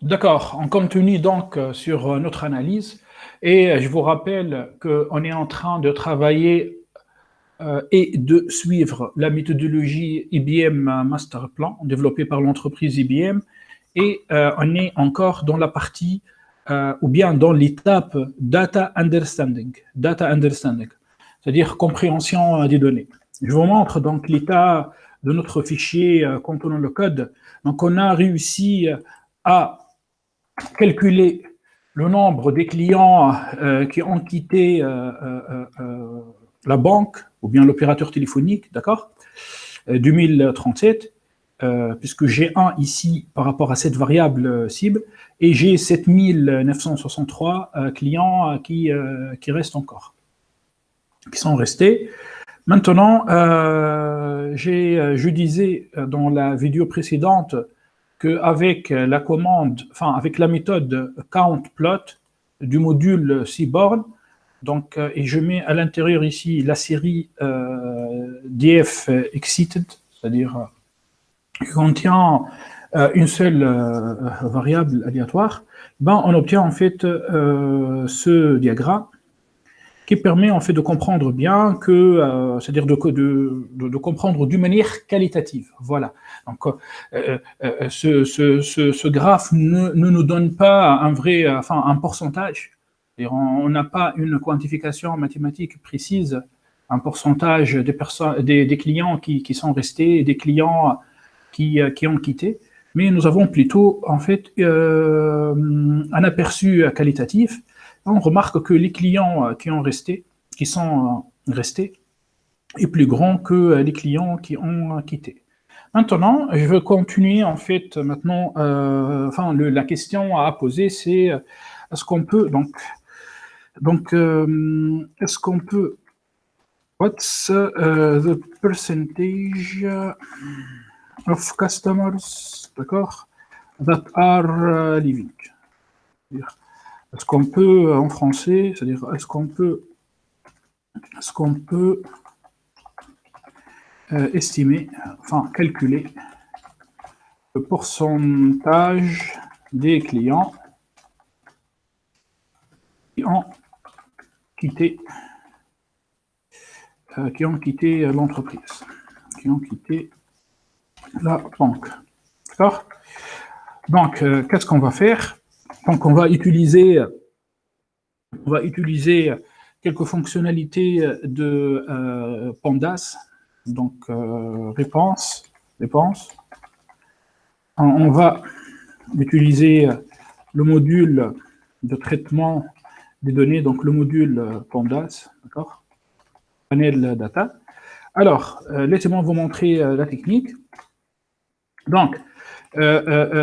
D'accord, on continue donc sur notre analyse et je vous rappelle qu'on est en train de travailler et de suivre la méthodologie IBM Master Plan développée par l'entreprise IBM et on est encore dans la partie ou bien dans l'étape data understanding, c'est-à-dire compréhension des données. Je vous montre donc l'état de notre fichier contenant le code. Donc on a réussi à calculer le nombre des clients qui ont quitté la banque ou bien l'opérateur téléphonique, d'accord, 2037, puisque j'ai un ici par rapport à cette variable cible, et j'ai 7963 clients qui restent encore, qui sont restés. Maintenant, je disais dans la vidéo précédente qu'avec la commande, enfin avec la méthode countPlot du module Seaborn, donc, et je mets à l'intérieur ici la série df excited, c'est-à-dire qui contient une seule variable aléatoire, ben, on obtient en fait ce diagramme qui permet en fait de comprendre bien que, c'est-à-dire de comprendre d'une manière qualitative. Voilà. Donc, ce graphe ne nous donne pas un vrai, enfin, un pourcentage. On n'a pas une quantification mathématique précise, un pourcentage des personnes, des clients qui sont restés, des clients qui ont quitté, mais nous avons plutôt en fait un aperçu qualitatif. On remarque que les clients qui sont restés, est plus grand que les clients qui ont quitté. Maintenant, je veux continuer en fait maintenant. Enfin, la question à poser, c'est est-ce qu'on peut est-ce qu'on peut what's the percentage of customers, d'accord, that are leaving. Est-ce qu'on peut, en français, c'est-à-dire, est-ce qu'on peut estimer, enfin, calculer le pourcentage des clients qui ont quitté l'entreprise, qui ont quitté la banque. D'accord? Donc, qu'est-ce qu'on va faire? Donc, on va utiliser quelques fonctionnalités de Pandas, donc réponse. On va utiliser le module de traitement des données, donc le module Pandas, d'accord, panel data. Alors, laissez-moi vous montrer la technique. Donc, je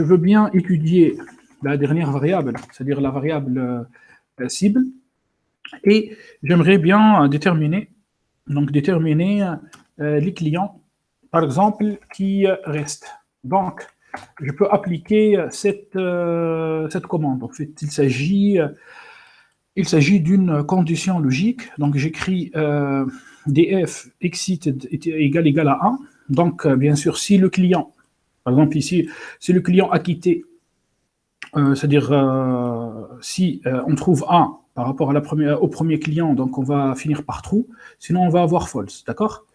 veux bien étudier la dernière variable, c'est-à-dire la variable cible, et j'aimerais bien déterminer les clients, par exemple, qui restent. Donc, je peux appliquer cette commande. En fait, il s'agit d'une condition logique. Donc, j'écris df excited égal à 1. Donc, bien sûr, si le client, par exemple ici, si le client a quitté, c'est-à-dire si on trouve 1 par rapport à au premier client, donc on va finir par true, sinon on va avoir false, d'accord?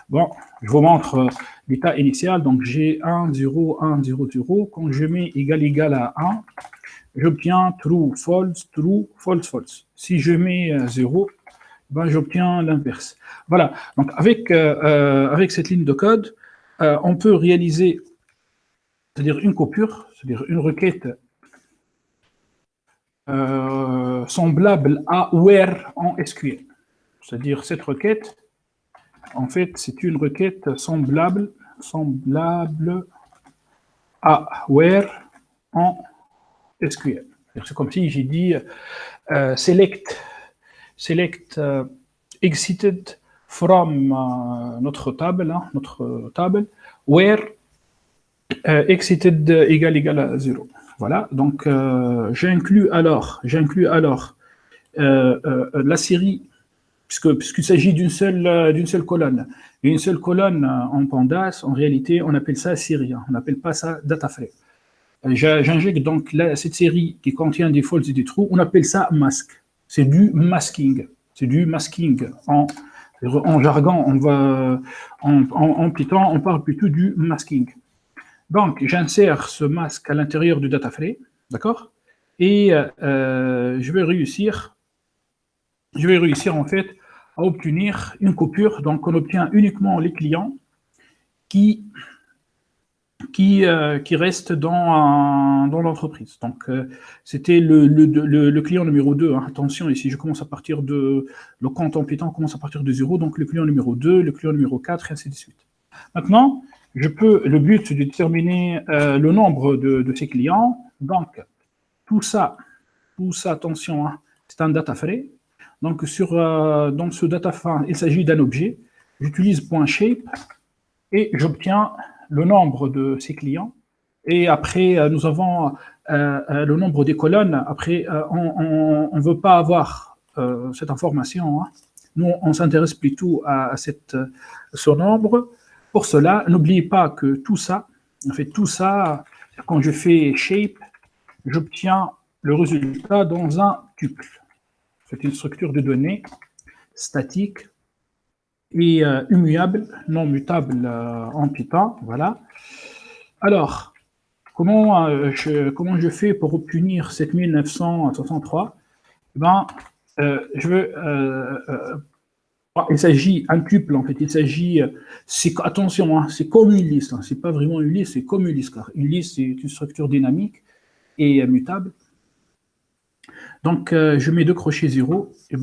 Bon, je vous montre l'état initial, donc j'ai 1, 0, 1, 0, 0. Quand je mets égal à 1, j'obtiens true, false, false. Si je mets 0, ben, j'obtiens l'inverse. Voilà, donc avec cette ligne de code, on peut réaliser, c'est-à-dire une coupure, c'est-à-dire une requête semblable à where en SQL. C'est-à-dire cette requête, en fait, c'est une requête semblable à where en SQL. C'est comme si j'ai dit select exited from notre table, where exited égal à 0. Voilà, donc j'inclus alors la série, puisqu'il s'agit d'une seule colonne. Et une seule colonne en Pandas, en réalité, on appelle ça série, on n'appelle pas ça data frame. J'injecte donc cette série qui contient des falses et des trous. On appelle ça masque. C'est du masking. C'est du masking. En jargon, en Python, on parle plutôt du masking. Donc, j'insère ce masque à l'intérieur du data frame, d'accord? Et je vais réussir en fait à obtenir une coupure. Donc, on obtient uniquement les clients qui restent dans l'entreprise. Donc, c'était le client numéro 2. Hein. Attention, ici, je commence à partir de... Le compte en Python commence à partir de 0, donc le client numéro 2, le client numéro 4, et ainsi de suite. Maintenant, le but, c'est de déterminer le nombre de ces clients. Donc, tout ça, attention, hein, c'est un data frame. Donc, dans ce data frame, il s'agit d'un objet. J'utilise .shape et j'obtiens le nombre de ces clients. Et après, nous avons le nombre des colonnes. Après, on ne veut pas avoir cette information. Hein. Nous, on s'intéresse plutôt à ce nombre. Pour cela, n'oubliez pas que tout ça, quand je fais shape, j'obtiens le résultat dans un tuple. C'est une structure de données statique et immuable, non mutable en Python. Voilà. Alors, comment je fais pour obtenir 7963? Il s'agit un tuple, en fait. Il s'agit, attention, hein, c'est comme une liste. Hein, c'est pas vraiment une liste, c'est comme une liste. Car une liste, c'est une structure dynamique et mutable. Donc, je mets 2 crochets 0, et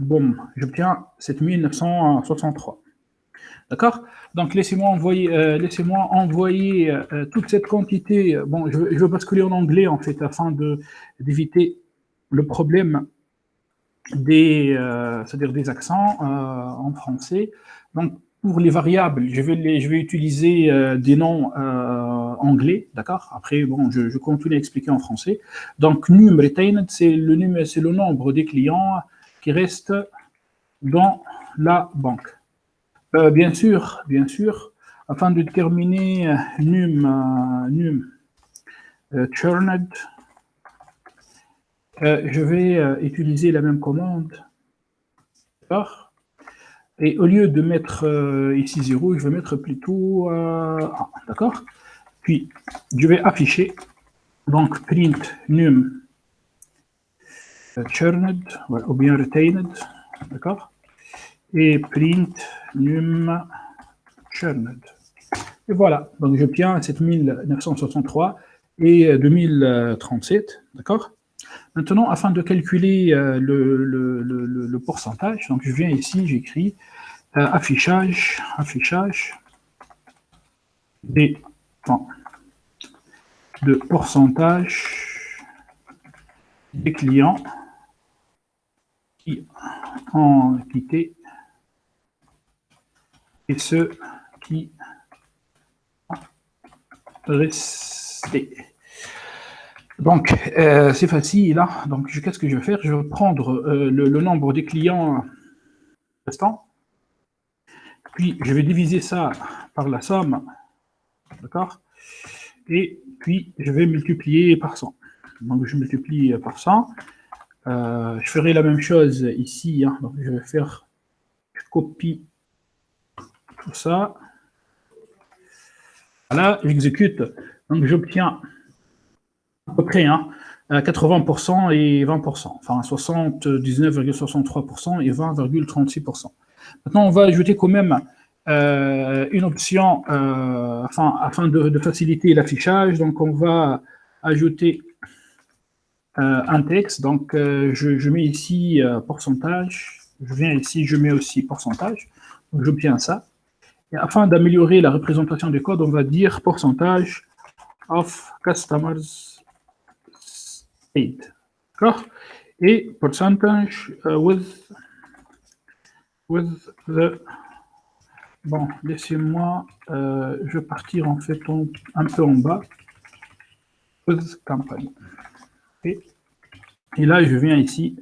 boum, j'obtiens 7963. D'accord? Donc, laissez-moi envoyer toute cette quantité. Bon, je veux basculer en anglais, en fait, afin d'éviter le problème c'est-à-dire des accents en français. Donc, pour les variables, je vais utiliser des noms anglais, d'accord? Après, bon, je continue à expliquer en français. Donc, num retained, c'est le nombre des clients qui restent dans la banque. Bien sûr, afin de déterminer num churned, je vais utiliser la même commande, d'accord? Et au lieu de mettre ici 0, je vais mettre plutôt 1, d'accord? Puis, je vais afficher, donc, print num churned, ou bien retained, d'accord? Et print num churned. Et voilà, donc j'obtiens 7963 et 2037, d'accord? Maintenant, afin de calculer le pourcentage, donc je viens ici, j'écris affichage des de pourcentage des clients qui ont quitté et ceux qui ont resté. Donc, c'est facile. Hein. Donc, qu'est-ce que je vais faire? Je vais prendre le nombre des clients restants, puis je vais diviser ça par la somme, d'accord? Et puis, je vais multiplier par 100. Donc, je multiplie par 100. Je ferai la même chose ici. Hein. Donc, je vais faire, je copie tout ça. Voilà, j'exécute. Donc, j'obtiens à peu près 80% et 20%. Enfin, 79,63% et 20,36%. Maintenant, on va ajouter quand même une option afin de faciliter l'affichage. Donc, on va ajouter un texte. Donc, je mets ici pourcentage. Je viens ici, je mets aussi pourcentage. Donc, j'obtiens ça. Et afin d'améliorer la représentation du code, on va dire pourcentage of customers stayed. D'accord? Et percentage with the... Bon, laissez-moi, je vais partir en fait un peu en bas. With company. Et là, je viens ici.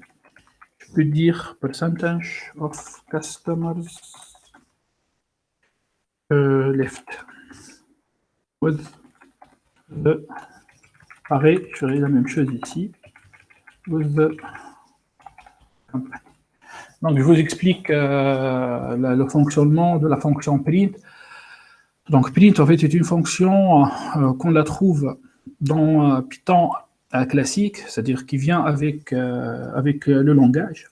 Je peux dire percentage of customers left with the Pareil, je ferai la même chose ici. Donc, je vous explique le fonctionnement de la fonction print. Donc, print, en fait, est une fonction qu'on la trouve dans Python classique, c'est-à-dire qui vient avec le langage,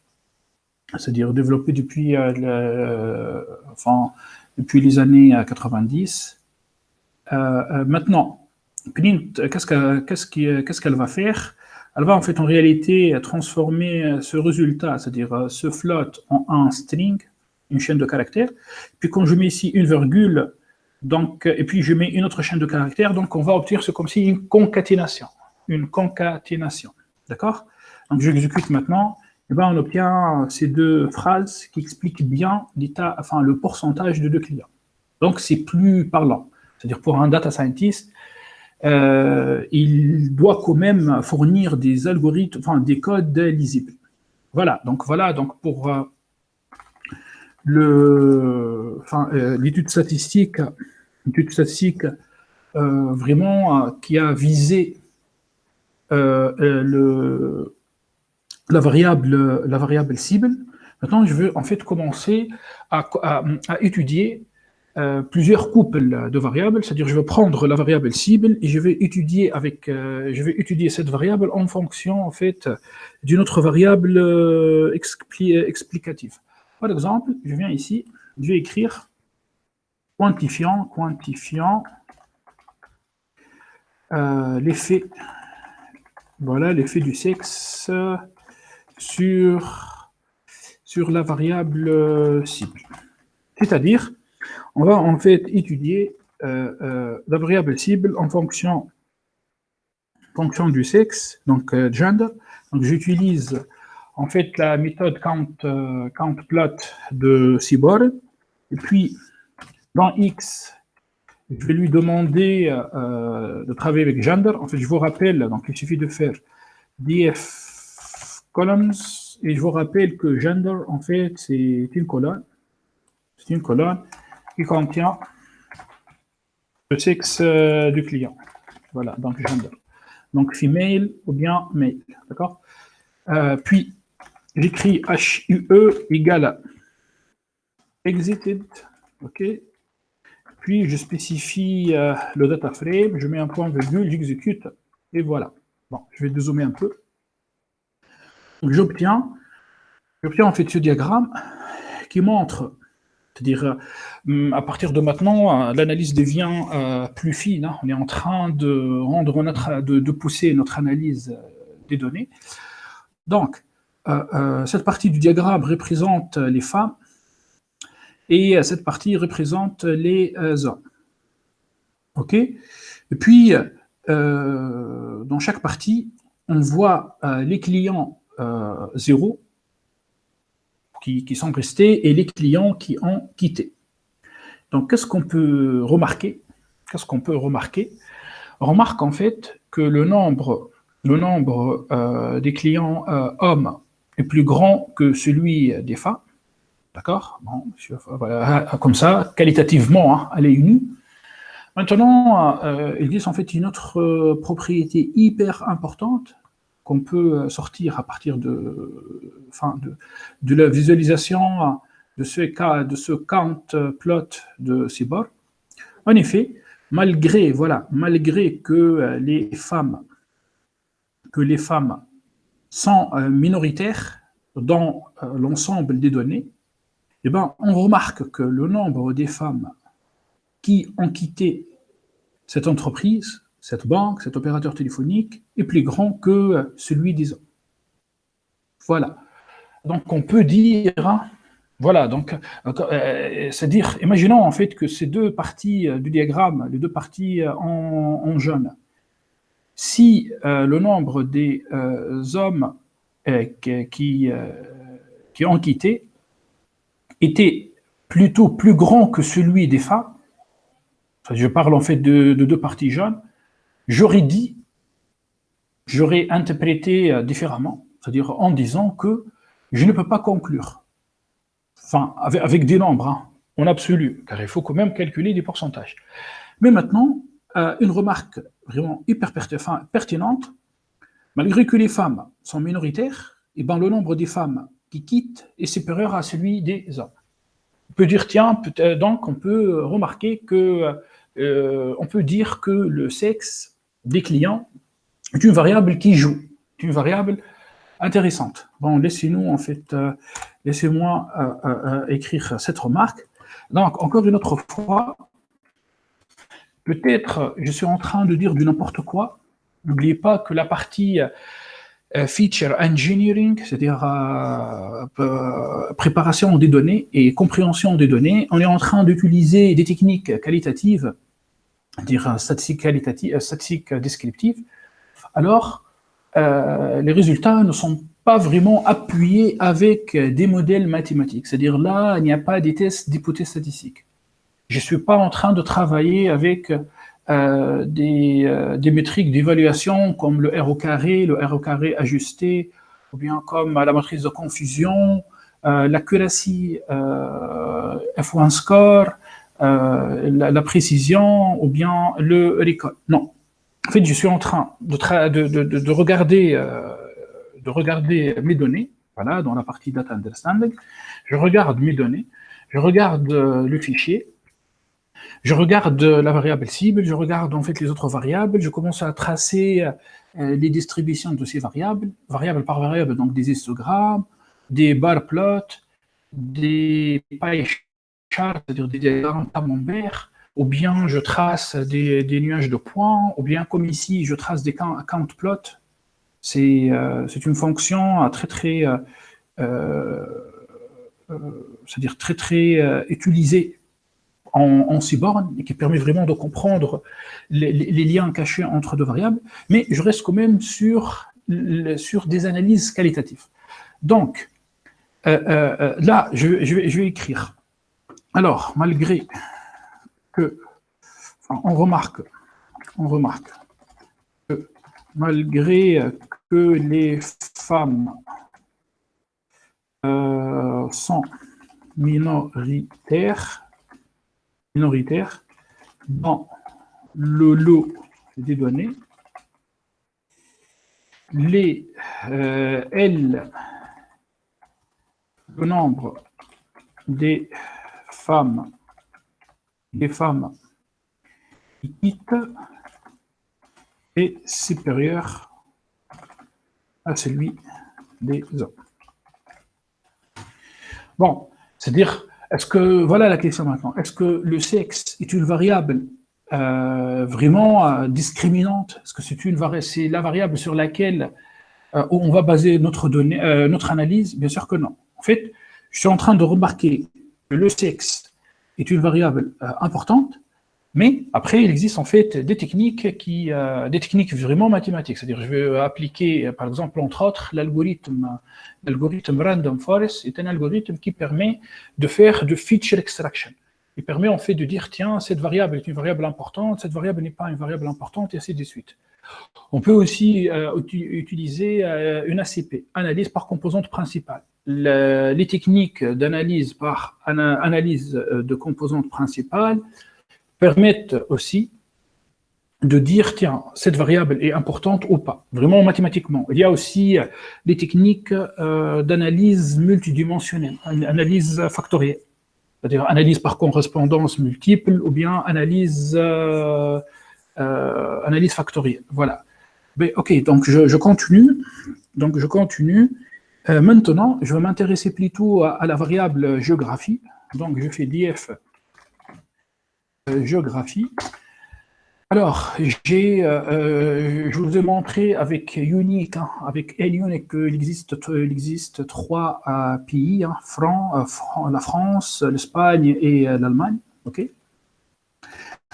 c'est-à-dire développé depuis, depuis les années 90. Maintenant, print, qu'est-ce qu'elle va faire? Elle va en fait en réalité transformer ce résultat, c'est-à-dire ce float, en un string, une chaîne de caractères. Puis quand je mets ici une virgule, donc, et puis je mets une autre chaîne de caractères, donc on va obtenir ce comme si une concaténation. Une concaténation. D'accord? Donc j'exécute maintenant, et ben on obtient ces deux phrases qui expliquent bien l'état, enfin le pourcentage de deux clients. Donc c'est plus parlant. C'est-à-dire pour un data scientist, il doit quand même fournir des algorithmes, enfin des codes lisibles. Voilà, donc pour l'étude statistique vraiment qui a visé la variable cible. Maintenant, je veux en fait commencer à étudier plusieurs couples de variables, c'est-à-dire je vais prendre la variable cible et je vais étudier cette variable en fonction en fait d'une autre variable explicative. Par exemple, je viens ici, je vais écrire quantifiant l'effet, voilà l'effet du sexe sur la variable cible. C'est-à-dire on va en fait étudier la variable cible en fonction du sexe, donc gender. Donc j'utilise en fait la méthode countplot de Seaborg. Et puis dans X, je vais lui demander de travailler avec gender. En fait, je vous rappelle, donc il suffit de faire df columns et je vous rappelle que gender en fait c'est une colonne. C'est une colonne qui contient le sexe du client. Voilà, donc gender. Donc female ou bien male, d'accord? Puis j'écris HUE égale à exited, ok? Puis je spécifie le data frame, je mets un point virgule, j'exécute, et voilà. Bon, je vais dézoomer un peu. Donc j'obtiens en fait ce diagramme qui montre. C'est-à-dire, à partir de maintenant, l'analyse devient plus fine. Hein. On est en train de pousser notre analyse des données. Donc, cette partie du diagramme représente les femmes et cette partie représente les hommes. OK? Et puis, dans chaque partie, on voit les clients 0 qui sont restés et les clients qui ont quitté. Donc, qu'est-ce qu'on peut remarquer? On remarque en fait que le nombre des clients hommes est plus grand que celui des femmes. D'accord? Bon, voilà, comme ça, qualitativement, hein, elle est unie. Maintenant, il existe en fait une autre propriété hyper importante qu'on peut sortir à partir de la visualisation de ce count plot de Seaborg. En effet, malgré que les femmes sont minoritaires dans l'ensemble des données, eh ben, on remarque que le nombre des femmes qui ont quitté cette entreprise, cette banque, cet opérateur téléphonique, est plus grand que celui des hommes. Voilà. Donc on peut dire, hein, voilà, donc c'est-à-dire, imaginons en fait que ces deux parties du diagramme, les deux parties en jaune, si le nombre des hommes qui ont quitté était plutôt plus grand que celui des femmes, je parle en fait de deux parties jaunes, j'aurais interprété différemment, c'est-à-dire en disant que je ne peux pas conclure, enfin avec des nombres, hein, en absolu, car il faut quand même calculer des pourcentages. Mais maintenant, une remarque vraiment hyper pertinente. Malgré que les femmes sont minoritaires, et ben, le nombre des femmes qui quittent est supérieur à celui des hommes. On peut dire, tiens, donc on peut remarquer que, on peut dire que le sexe des clients est une variable qui joue, une variable intéressante. Bon, laissez-nous en fait, laissez-moi écrire cette remarque. Donc, encore une autre fois, peut-être je suis en train de dire du n'importe quoi. N'oubliez pas que la partie feature engineering, c'est-à-dire préparation des données et compréhension des données, on est en train d'utiliser des techniques qualitatives, dire statistique qualitative, statistique descriptive. Alors, les résultats ne sont pas vraiment appuyés avec des modèles mathématiques. C'est-à-dire là, il n'y a pas des tests d'hypothèses statistiques. Je ne suis pas en train de travailler avec des métriques d'évaluation comme le R au carré ajusté, ou bien comme la matrice de confusion, l'accuracy, F1 score, la précision, ou bien le recall. Non. En fait, je suis en train de regarder mes données, voilà, dans la partie data understanding. Je regarde mes données, je regarde le fichier, je regarde la variable cible, je regarde en fait les autres variables, je commence à tracer les distributions de ces variables, variable par variable, donc des histogrammes, des bar plots, des pie charts, c'est-à-dire des diagrammes camembert, ou bien je trace des nuages de points, ou bien comme ici, je trace des count plots. C'est une fonction c'est-à-dire très utilisée en C-born et qui permet vraiment de comprendre les liens cachés entre deux variables, mais je reste quand même sur des analyses qualitatives. Donc, là, je vais écrire. Alors, malgré que, enfin, on remarque que malgré que les femmes sont minoritaires dans le lot des données, le nombre des femmes qui quittent est supérieur à celui des hommes. Bon, c'est-à-dire, est-ce que, voilà la question maintenant, est-ce que le sexe est une variable vraiment discriminante? Est-ce que c'est la variable sur laquelle on va baser notre analyse? Bien sûr que non. En fait, je suis en train de remarquer que le sexe est une variable importante, mais après, il existe en fait des techniques vraiment mathématiques. C'est-à-dire, je vais appliquer, par exemple, entre autres, l'algorithme Random Forest est un algorithme qui permet de faire de feature extraction. Il permet en fait de dire, tiens, cette variable est une variable importante, cette variable n'est pas une variable importante, et ainsi de suite. On peut aussi utiliser une ACP, analyse par composante principale. Les techniques d'analyse par analyse de composante principale permettent aussi de dire, tiens, cette variable est importante ou pas, vraiment mathématiquement. Il y a aussi des techniques d'analyse multidimensionnelle, analyse factorielle, c'est-à-dire analyse par correspondance multiple ou bien analyse factorielle. Voilà. Mais, ok, donc je continue. Maintenant, je vais m'intéresser plutôt à la variable géographie. Donc, je fais df géographie. Alors, je vous ai montré avec Unique, avec L-Unique, qu'il existe trois pays, la France, l'Espagne et l'Allemagne. Ok.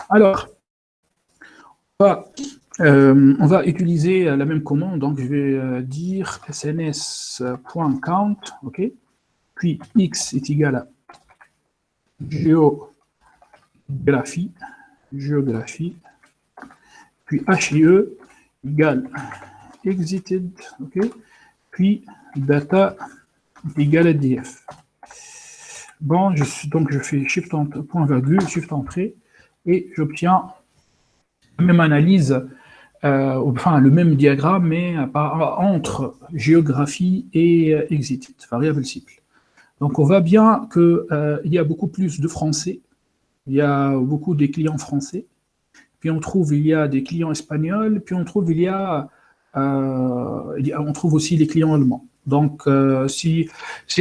Alors, on va utiliser la même commande, donc je vais dire sns.count, ok, puis x est égal à géographie, puis HIE égale exited, ok, puis data égale à df. Bon, donc je fais point virgule, shift entrée, et j'obtiens la même analyse enfin le même diagramme, mais entre géographie et exit, variable cible. Donc on voit bien qu'il y a beaucoup plus de Français, il y a beaucoup des clients français, puis on trouve il y a des clients espagnols, puis on trouve on trouve aussi les clients allemands. Donc si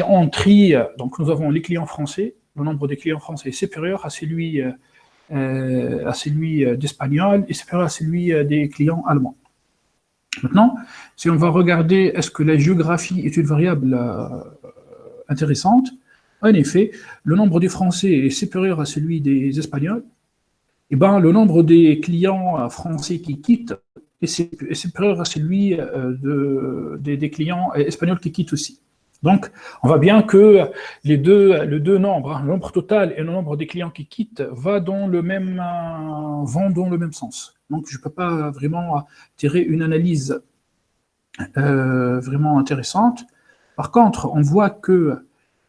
on trie, donc nous avons les clients français, le nombre des clients français est supérieur à celui d'espagnol et supérieur à celui des clients allemands. Maintenant, si on va regarder est-ce que la géographie est une variable intéressante, en effet, le nombre des Français est supérieur à celui des Espagnols, et ben, le nombre des clients français qui quittent est supérieur à celui des clients espagnols qui quittent aussi. Donc, on voit bien que les deux nombres, le nombre total et le nombre des clients qui quittent, vont dans le même sens. Donc, je ne peux pas vraiment tirer une analyse vraiment intéressante. Par contre, on voit que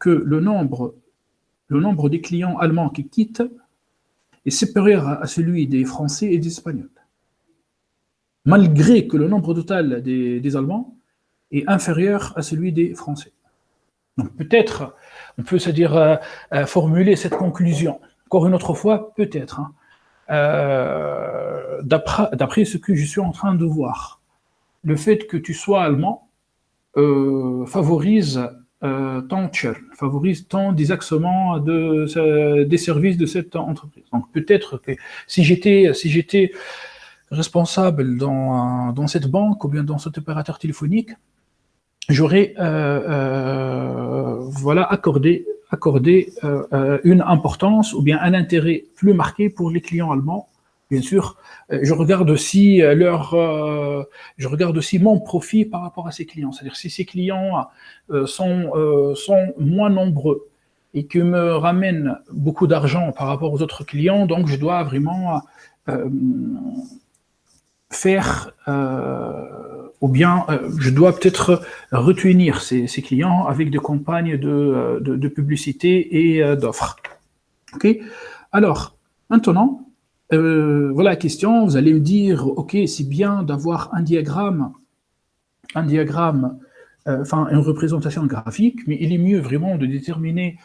le nombre des clients allemands qui quittent est supérieur à celui des Français et des Espagnols. Malgré que le nombre total des Allemands est inférieur à celui des Français. Donc peut-être, on peut se dire, formuler cette conclusion. Encore une autre fois, peut-être. Hein, d'après ce que je suis en train de voir, le fait que tu sois allemand favorise ton churn, favorise ton désaxement des services de cette entreprise. Donc peut-être que si j'étais responsable dans cette banque ou bien dans cet opérateur téléphonique, j'aurais voilà, accordé une importance ou bien un intérêt plus marqué pour les clients allemands. Bien sûr, je regarde aussi mon profit par rapport à ces clients. C'est-à-dire si ces clients sont moins nombreux et que me ramènent beaucoup d'argent par rapport aux autres clients, donc je dois vraiment faire ou bien je dois peut-être retenir ces clients avec des campagnes de publicité et d'offres. Ok. Alors maintenant, voilà la question. Vous allez me dire, ok, c'est bien d'avoir un diagramme, enfin une représentation graphique, mais il est mieux vraiment de déterminer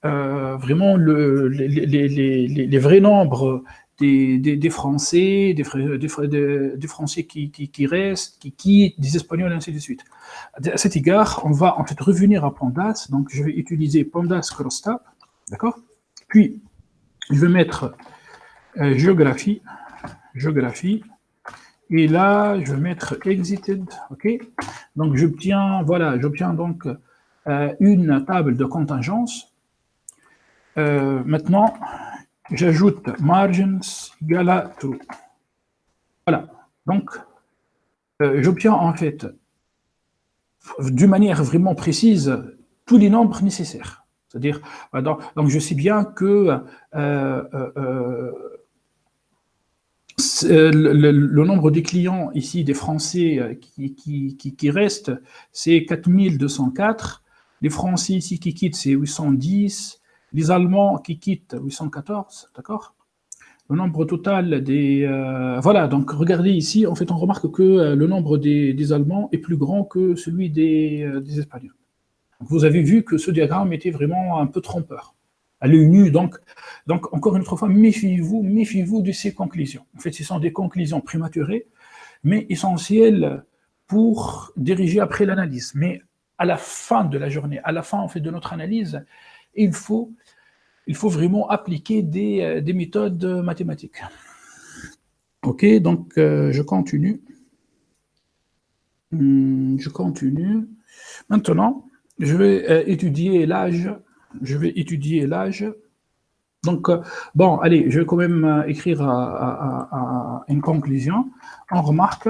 vraiment les vrais nombres des Français, des Français qui restent, qui quittent, des Espagnols, et ainsi de suite. À cet égard, on va en fait revenir à Pandas. Donc, je vais utiliser Pandas Crosstab, d'accord? Puis, je vais mettre géographie, et là, je vais mettre exited, ok? Donc, j'obtiens donc une table de contingence. Maintenant, j'ajoute margins égale à true. Voilà. Donc, j'obtiens en fait, d'une manière vraiment précise, tous les nombres nécessaires. C'est-à-dire, donc je sais bien que le nombre des clients ici, des Français qui restent, c'est 4204. Les Français ici qui quittent, c'est 810. Les Allemands qui quittent, 814, d'accord? Le nombre total des... voilà, donc regardez ici, en fait, on remarque que le nombre des Allemands est plus grand que celui des Espagnols. Donc, vous avez vu que ce diagramme était vraiment un peu trompeur. À l'œil nu, donc, encore une autre fois, méfiez-vous de ces conclusions. En fait, ce sont des conclusions prématurées, mais essentielles pour diriger après l'analyse. Mais à la fin de la journée, à la fin, en fait, de notre analyse, il faut vraiment appliquer des méthodes mathématiques. Ok, donc je continue. Maintenant, je vais étudier l'âge. Donc, bon, allez, je vais quand même écrire à une conclusion. On remarque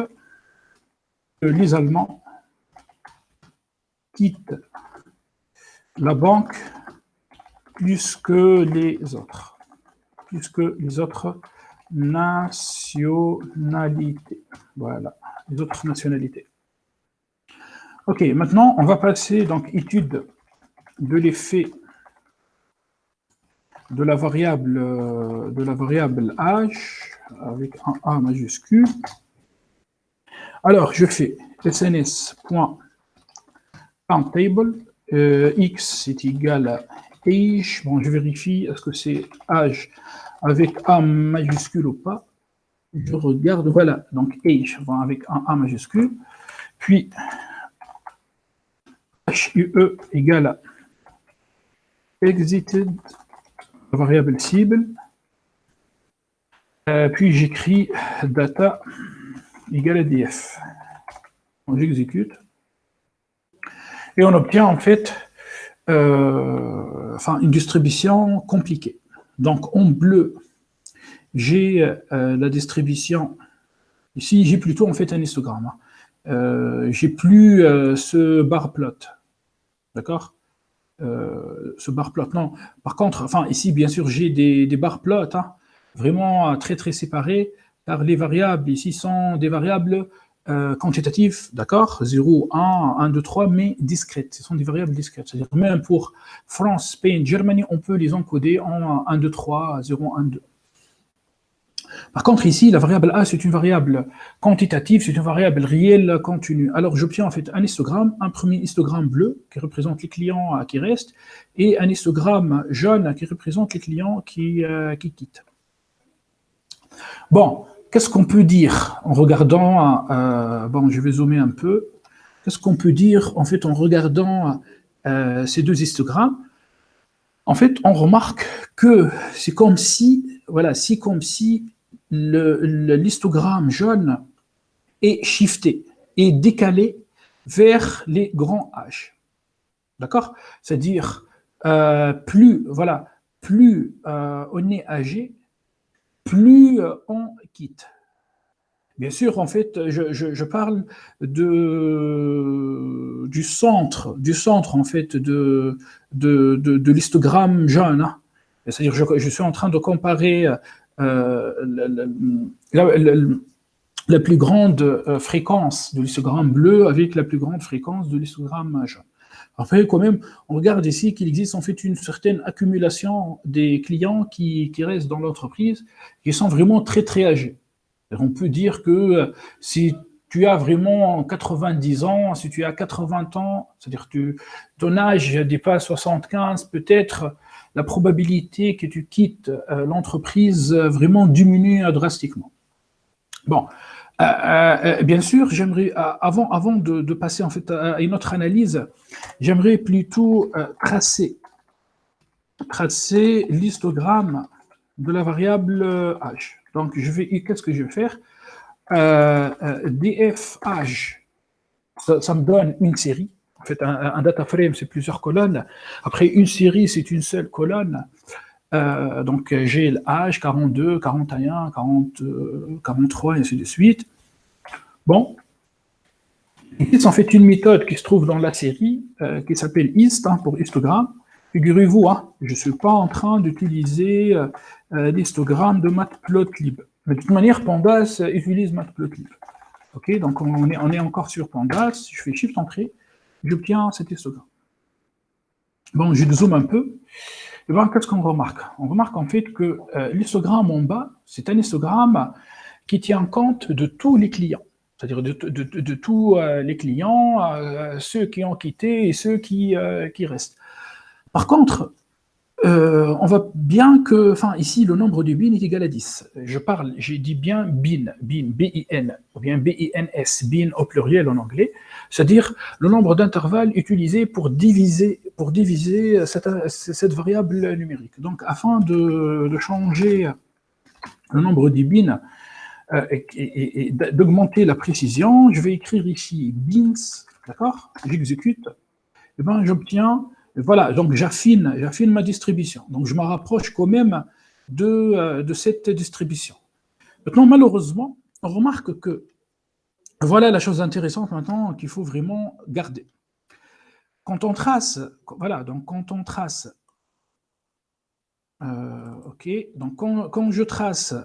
que les Allemands quittent la banque plus que les autres nationalités. Voilà, les autres nationalités. Ok, maintenant, on va passer donc étude de l'effet de la variable âge avec un A majuscule. Alors, je fais sns.countTable, x est égal à age. Bon, je vérifie, est-ce que c'est âge avec A majuscule ou pas. Je regarde, voilà, donc age avec un A majuscule. Puis, HUE égale à exited, variable cible. Puis, j'écris data égale à df. J'exécute. Et on obtient en fait une distribution compliquée. Donc en bleu, j'ai la distribution. Ici, j'ai plutôt en fait un histogramme. J'ai plus ce bar plot. D'accord, ce bar plot, non. Par contre, ici, bien sûr, j'ai des bar plots vraiment très très séparés, car les variables ici sont des variables quantitatives, d'accord, 0, 1, 1, 2, 3, mais discrètes. Ce sont des variables discrètes. C'est-à-dire même pour France, Spain, Germany, on peut les encoder en 1, 2, 3, 0, 1, 2. Par contre, ici, la variable A, c'est une variable quantitative, c'est une variable réelle continue. Alors, j'obtiens en fait un histogramme, un premier histogramme bleu qui représente les clients qui restent, et un histogramme jaune qui représente les clients qui quittent. Bon, qu'est-ce qu'on peut dire en regardant, bon, je vais zoomer un peu, qu'est-ce qu'on peut dire en fait en regardant ces deux histogrammes? En fait, on remarque que c'est comme si, voilà, c'est comme si l'histogramme jaune est shifté, est décalé vers les grands H. D'accord? C'est-à-dire, plus on est âgé, plus on quitte. Bien sûr, en fait, je parle du centre en fait de l'histogramme jaune. C'est-à-dire, je suis en train de comparer la plus grande fréquence de l'histogramme bleu avec la plus grande fréquence de l'histogramme jaune. Après, quand même, on regarde ici qu'il existe en fait une certaine accumulation des clients qui restent dans l'entreprise, qui sont vraiment très très âgés. On peut dire que si tu as vraiment 90 ans, si tu as 80 ans, c'est-à-dire que ton âge dépasse 75, peut-être la probabilité que tu quittes l'entreprise vraiment diminue drastiquement. Bon, bien sûr, j'aimerais, avant de passer en fait à une autre analyse, j'aimerais plutôt tracer l'histogramme de la variable âge. Donc, qu'est-ce que je vais faire? df_âge, ça me donne une série. En fait, un data frame, c'est plusieurs colonnes. Après, une série, c'est une seule colonne. Donc, j'ai l'âge 42, 41, 40, 43, et ainsi de suite. Bon. C'est en fait une méthode qui se trouve dans la série, qui s'appelle hist, pour histogramme. Figurez-vous, je ne suis pas en train d'utiliser l'histogramme de matplotlib. Mais de toute manière, Pandas utilise matplotlib. Ok, donc on est encore sur Pandas. Je fais Shift Entrée, j'obtiens cet histogramme. Bon, je zoome un peu. Et bien, qu'est-ce qu'on remarque? On remarque en fait que l'histogramme en bas, c'est un histogramme qui tient compte de tous les clients, c'est-à-dire de tous les clients, ceux qui ont quitté et ceux qui restent. Par contre, on voit bien que, ici, le nombre de bins est égal à 10. J'ai dit bien bin, B-I-N, ou bien B-I-N-S, bin au pluriel en anglais, c'est-à-dire le nombre d'intervalles utilisés pour diviser cette variable numérique. Donc, afin de changer le nombre de bins et d'augmenter la précision, je vais écrire ici bins, d'accord? J'exécute, et bien j'obtiens. Voilà, donc j'affine ma distribution. Donc je me rapproche quand même de cette distribution. Maintenant, malheureusement, on remarque que, voilà la chose intéressante maintenant qu'il faut vraiment garder. Quand on trace, voilà, donc quand on trace, ok, donc quand je trace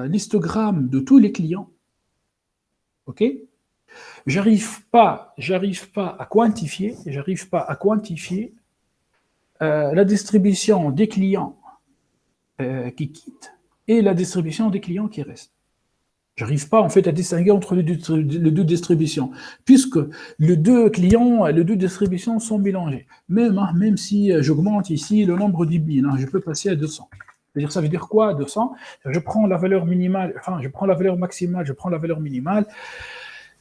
l'histogramme de tous les clients, ok, j'arrive pas à quantifier la distribution des clients qui quittent et la distribution des clients qui restent. Je n'arrive pas en fait à distinguer entre les deux distributions, puisque les deux clients, les deux distributions sont mélangées. Même si j'augmente ici le nombre de bits, je peux passer à 200. C'est-à-dire, ça veut dire quoi, 200? Je prends la valeur minimale, enfin, je prends la valeur maximale, je prends la valeur minimale,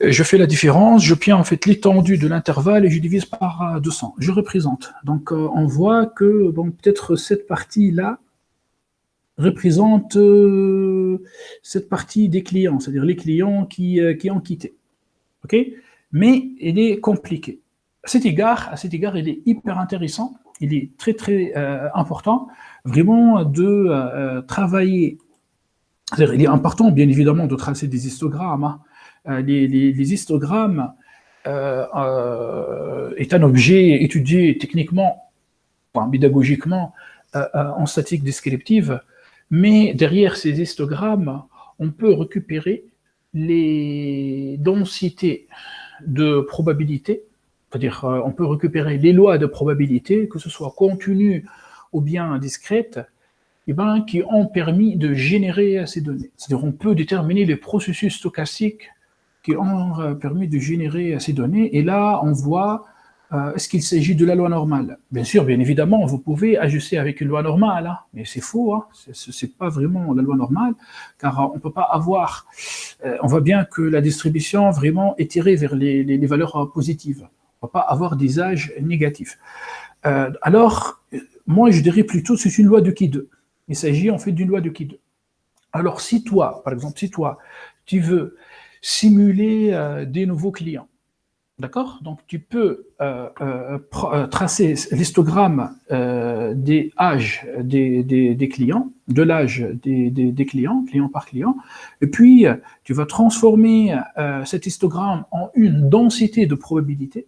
je fais la différence, je prends en fait l'étendue de l'intervalle et je divise par 200. Je représente. Donc, on voit que peut-être cette partie-là représente cette partie des clients, c'est-à-dire les clients qui ont quitté. OK? Mais il est compliqué. À cet égard, il est hyper intéressant, il est très, très important, vraiment de travailler. C'est-à-dire, il est important, bien évidemment, de tracer des histogrammes. Les histogrammes est un objet étudié techniquement, pédagogiquement, en statique descriptive, mais derrière ces histogrammes, on peut récupérer les densités de probabilité, c'est-à-dire on peut récupérer les lois de probabilité, que ce soit continues ou bien discrètes, qui ont permis de générer ces données. C'est-à-dire on peut déterminer les processus stochastiques qui ont permis de générer ces données, et là on voit est-ce qu'il s'agit de la loi normale? Bien sûr, bien évidemment, vous pouvez ajuster avec une loi normale, mais c'est faux, c'est pas vraiment la loi normale, car on ne peut pas avoir, on voit bien que la distribution vraiment est tirée vers les valeurs positives, on ne peut pas avoir des âges négatifs. Alors, moi je dirais plutôt que c'est une loi de Qui-2, il s'agit en fait d'une loi de Qui-2. Alors si toi, par exemple, tu veux simuler des nouveaux clients, d'accord? Donc, tu peux tracer l'histogramme des âges des clients, de l'âge des clients, client par client, et puis tu vas transformer cet histogramme en une densité de probabilité,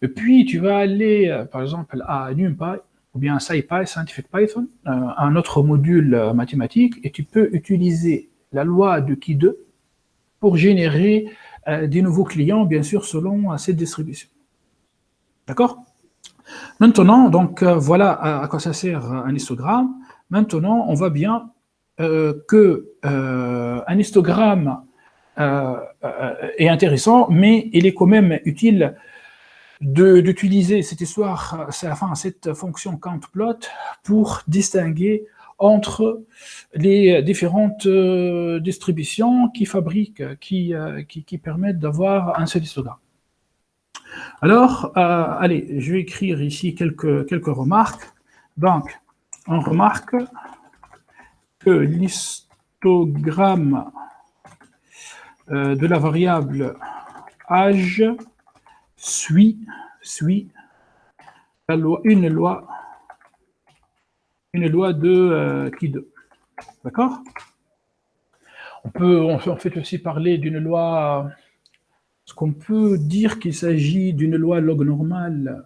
et puis tu vas aller, par exemple, à NumPy, ou bien SciPy, Scientific Python, un autre module mathématique, et tu peux utiliser la loi de Qui-2 pour générer des nouveaux clients, bien sûr, selon cette distribution. D'accord? Maintenant, donc, voilà à quoi ça sert un histogramme. Maintenant, on voit bien qu'un histogramme est intéressant, mais il est quand même utile d'utiliser cette histoire, cette fonction countPlot pour distinguer entre les différentes distributions qui fabriquent, qui permettent d'avoir un seul histogramme. Alors, allez, je vais écrire ici quelques remarques. Donc, on remarque que l'histogramme de la variable âge suit une loi de Qui-2. D'accord? On peut en fait aussi parler d'une loi. Est-ce qu'on peut dire qu'il s'agit d'une loi log normale?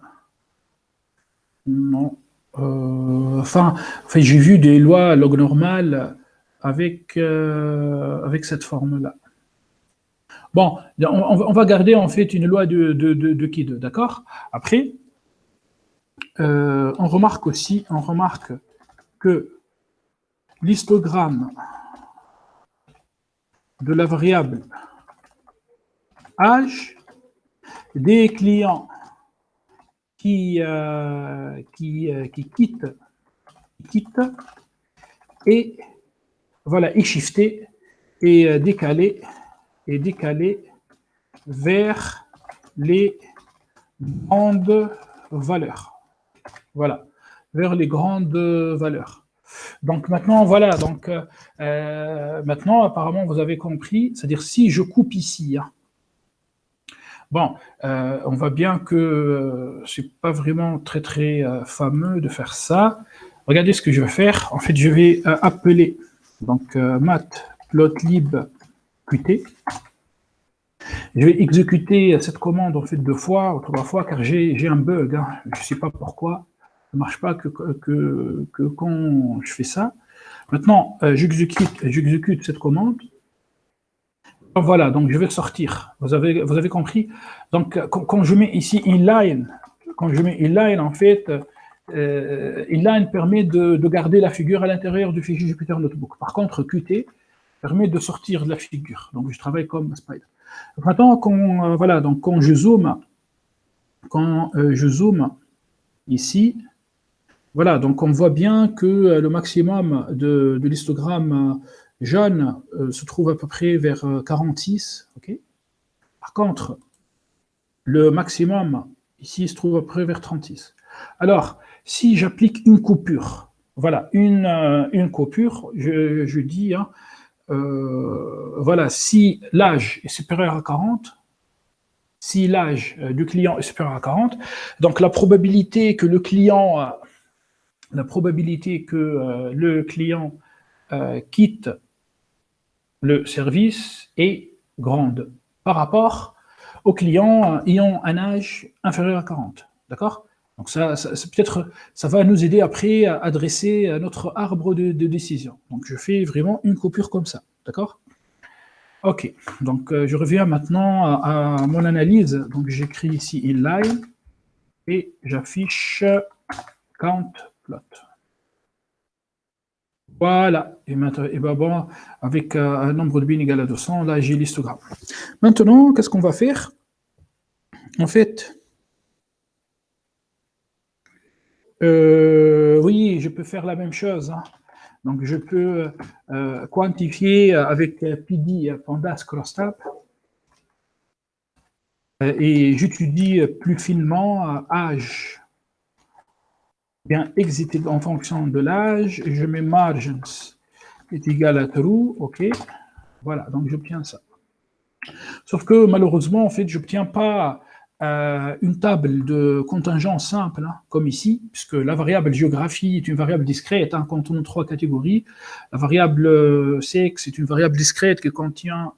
Non. Enfin, j'ai vu des lois log normales avec cette forme-là. Bon, on va garder en fait une loi de Qui-2, d'accord? Après, on remarque que l'histogramme de la variable âge des clients qui quittent et voilà, est shifté et décalé vers les grandes valeurs. Voilà, vers les grandes valeurs. Donc maintenant, voilà, donc maintenant apparemment vous avez compris, c'est-à-dire si je coupe ici, bon, on voit bien que c'est pas vraiment très très fameux de faire ça. Regardez ce que je vais faire. En fait, je vais appeler donc matplotlib qt. Je vais exécuter cette commande en fait 2 fois ou 3 fois car j'ai un bug. Je ne sais pas pourquoi. Ça ne marche pas que quand je fais ça. Maintenant, j'exécute cette commande. Voilà, donc je vais sortir. Vous avez compris? Donc, quand je mets ici inline, en fait, inline permet de garder la figure à l'intérieur du fichier Jupyter Notebook. Par contre, Qt permet de sortir de la figure. Donc, je travaille comme spider. Donc, maintenant, voilà, donc quand je zoome ici, voilà, donc on voit bien que le maximum de l'histogramme jaune se trouve à peu près vers 46. Okay. Par contre, le maximum ici se trouve à peu près vers 36. Alors, si j'applique une coupure, voilà, une coupure, je dis, hein, voilà, si l'âge est supérieur à 40, si l'âge du client est supérieur à 40, donc la probabilité que le client quitte le service est grande par rapport aux clients ayant un âge inférieur à 40. D'accord? Donc peut-être, ça va nous aider après à dresser notre arbre de décision. Donc je fais vraiment une coupure comme ça. D'accord? Ok, donc je reviens maintenant à mon analyse. Donc j'écris ici inline et j'affiche count plot. Voilà, et maintenant, et ben bon, avec un nombre de bins égal à 200, là j'ai l'histogramme. Maintenant, qu'est-ce qu'on va faire? En fait, oui, je peux faire la même chose. Hein. Donc je peux quantifier avec PD pandas crosstab et j'étudie plus finement âge bien exited en fonction de l'âge, je mets margins est égal à true, ok, voilà, donc j'obtiens ça. Sauf que malheureusement, en fait, je n'obtiens pas une table de contingence simple, hein, comme ici, puisque la variable géographie est une variable discrète, hein, contient 3 catégories. La variable sexe est une variable discrète qui contient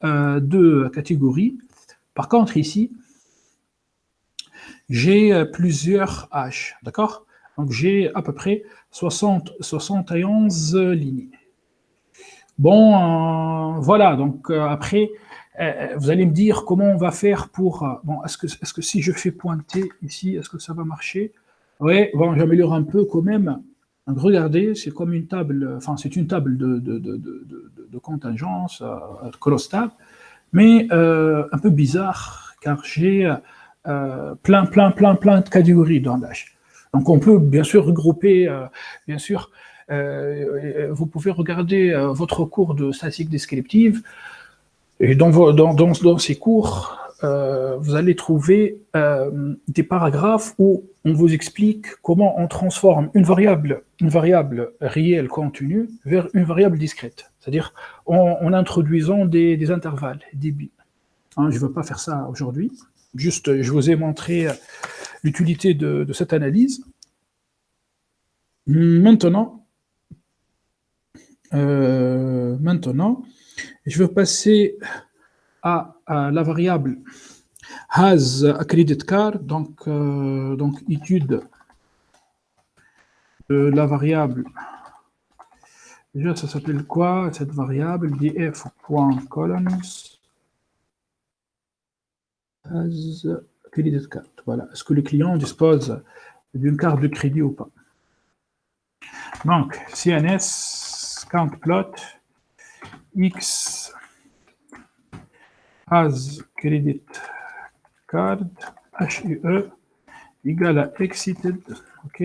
2 catégories. Par contre, ici, j'ai plusieurs H, d'accord? Donc j'ai à peu près 71 lignes. Bon, voilà, donc après, vous allez me dire comment on va faire pour... bon, est-ce que si je fais pointer ici, est-ce que ça va marcher? Oui, bon, j'améliore un peu quand même. Donc, regardez, c'est comme une table, enfin, c'est une table de contingence, cross-tab, mais un peu bizarre, car j'ai plein de catégories dans l'âge. Donc, on peut bien sûr regrouper, bien sûr, vous pouvez regarder votre cours de statistique descriptive, et dans ces cours, vous allez trouver des paragraphes où on vous explique comment on transforme une variable réelle continue vers une variable discrète, c'est-à-dire en introduisant des intervalles, des bits. Hein, je ne veux pas faire ça aujourd'hui, juste je vous ai montré l'utilité de cette analyse. Maintenant, je veux passer à la variable has a credit card, donc étude de la variable. Déjà, ça s'appelle quoi cette variable? df.columns has credit card. Voilà. Est-ce que le client dispose d'une carte de crédit ou pas? Donc, CNS count plot x has credit card HUE égale à exited, ok,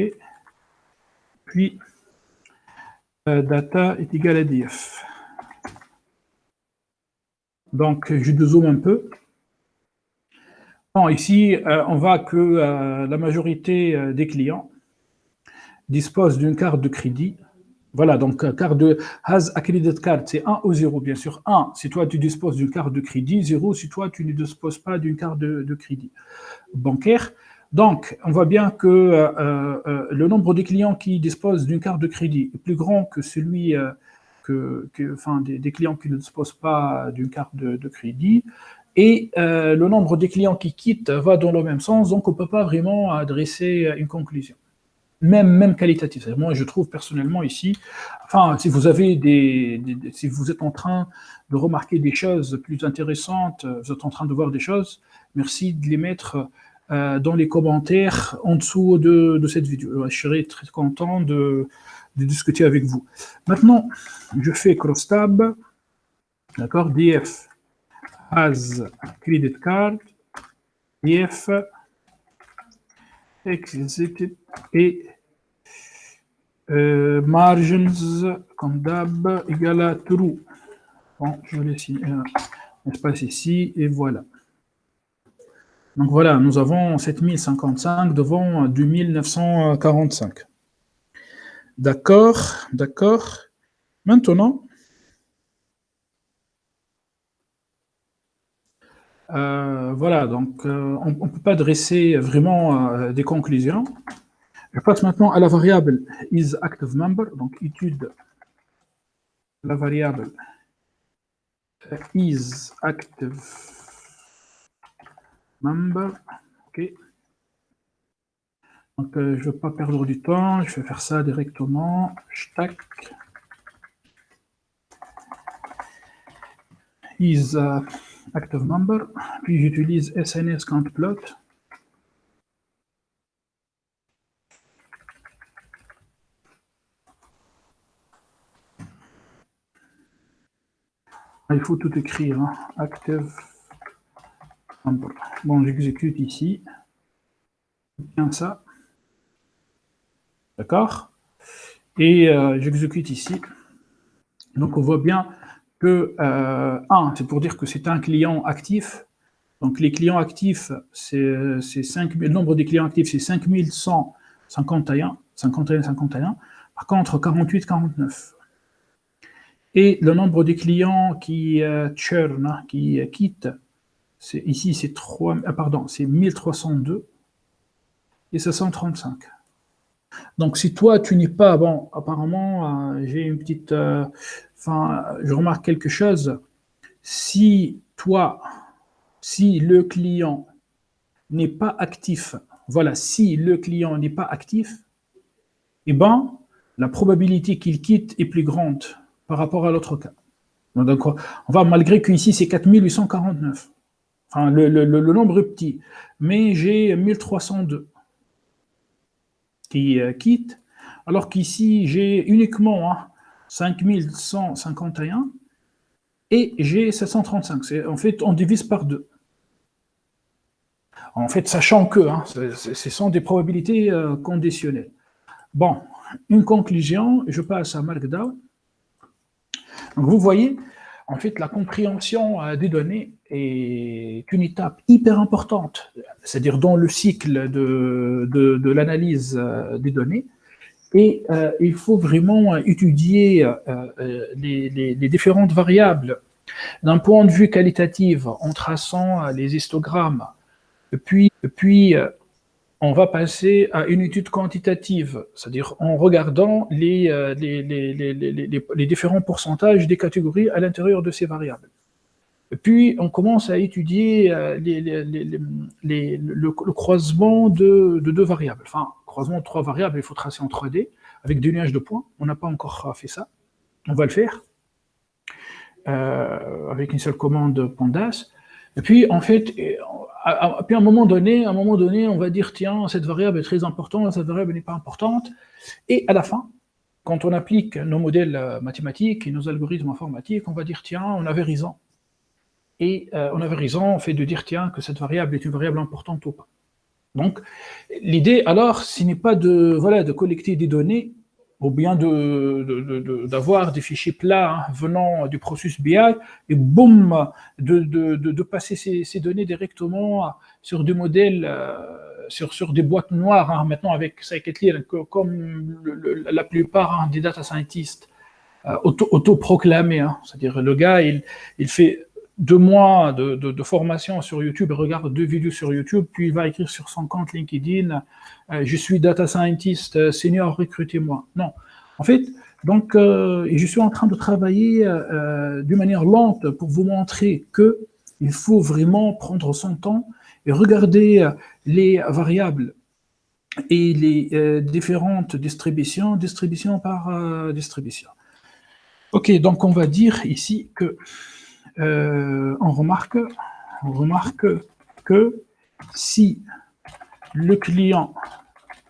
puis data est égal à df. Donc, je dézoome un peu. Bon, ici, on voit que la majorité des clients disposent d'une carte de crédit. Voilà, donc carte de has a credit card, c'est 1 ou 0, bien sûr. 1, si toi tu disposes d'une carte de crédit. 0, si toi tu ne disposes pas d'une carte de crédit bancaire. Donc, on voit bien que le nombre de clients qui disposent d'une carte de crédit est plus grand que celui des clients qui ne disposent pas d'une carte de crédit. Et le nombre de clients qui quittent va dans le même sens, donc on ne peut pas vraiment adresser une conclusion. Même qualitative. Moi, je trouve personnellement ici, enfin, si vous avez si vous êtes en train de remarquer des choses plus intéressantes, vous êtes en train de voir des choses, merci de les mettre dans les commentaires en dessous de cette vidéo. Je serai très content de discuter avec vous. Maintenant, je fais cross-tab D'accord, DF has credit card, DF exited et margins comme d'hab égale à true. Bon, je laisse un espace ici et voilà. Donc voilà, nous avons 7055 devant 2945. D'accord, d'accord. Maintenant, voilà, donc on ne peut pas dresser vraiment des conclusions. Je passe maintenant à la variable isActiveMember, donc étude la variable isActiveMember. Ok. Donc je ne veux pas perdre du temps, je vais faire ça directement. Tac. isActiveMember, puis j'utilise SNS CountPlot. Il faut tout écrire, hein. Active. Bon, j'exécute ici. Bien ça. D'accord. Et j'exécute ici. Donc, on voit bien que, c'est pour dire que c'est un client actif. Donc, les clients actifs, c'est 5000, le nombre des clients actifs, c'est 5151. Par contre, 48, 49. Et le nombre des clients qui churn, qui quittent, ici, c'est 1302 et 735. Donc, si toi, tu n'es pas, bon, apparemment, j'ai une petite, je remarque quelque chose. Si le client n'est pas actif, voilà, si le client n'est pas actif, eh ben, la probabilité qu'il quitte est plus grande par rapport à l'autre cas. Donc, on va, malgré qu'ici, c'est 4849. Enfin, le nombre est petit, mais j'ai 1302 qui quittent, alors qu'ici, j'ai uniquement 5151 et j'ai 735. En fait, on divise par 2. En fait, sachant que ce sont des probabilités conditionnelles. Bon, une conclusion, je passe à Markdown. Donc, vous voyez, en fait, la compréhension des données est une étape hyper importante, c'est-à-dire dans le cycle de l'analyse des données. Et il faut vraiment étudier les différentes variables d'un point de vue qualitatif en traçant les histogrammes. Puis on va passer à une étude quantitative, c'est-à-dire en regardant les différents pourcentages des catégories à l'intérieur de ces variables. Et puis, on commence à étudier le croisement de deux variables. Enfin, croisement de 3 variables, il faut tracer en 3D, avec des nuages de points. On n'a pas encore fait ça. On va le faire avec une seule commande pandas. Et puis, en fait, puis à un moment donné, on va dire, tiens, cette variable est très importante, cette variable n'est pas importante. Et à la fin, quand on applique nos modèles mathématiques et nos algorithmes informatiques, on va dire, tiens, on avait raison. Et on avait raison en fait de dire, tiens, que cette variable est une variable importante ou pas. Donc, l'idée, alors, ce n'est pas de collecter des données, ou bien d'avoir des fichiers plats venant du processus BI, et boum, de passer ces données directement sur des modèles, sur des boîtes noires, maintenant avec scikit-learn, comme la plupart des data scientists autoproclamés. C'est-à-dire, le gars, il fait 2 mois de formation sur YouTube, il regarde 2 vidéos sur YouTube, puis il va écrire sur son compte LinkedIn, je suis data scientist senior, recrutez-moi. Non. En fait, donc, je suis en train de travailler d'une manière lente pour vous montrer qu'il faut vraiment prendre son temps et regarder les variables et les différentes distributions par distribution. Ok, donc on va dire ici que on remarque que si le client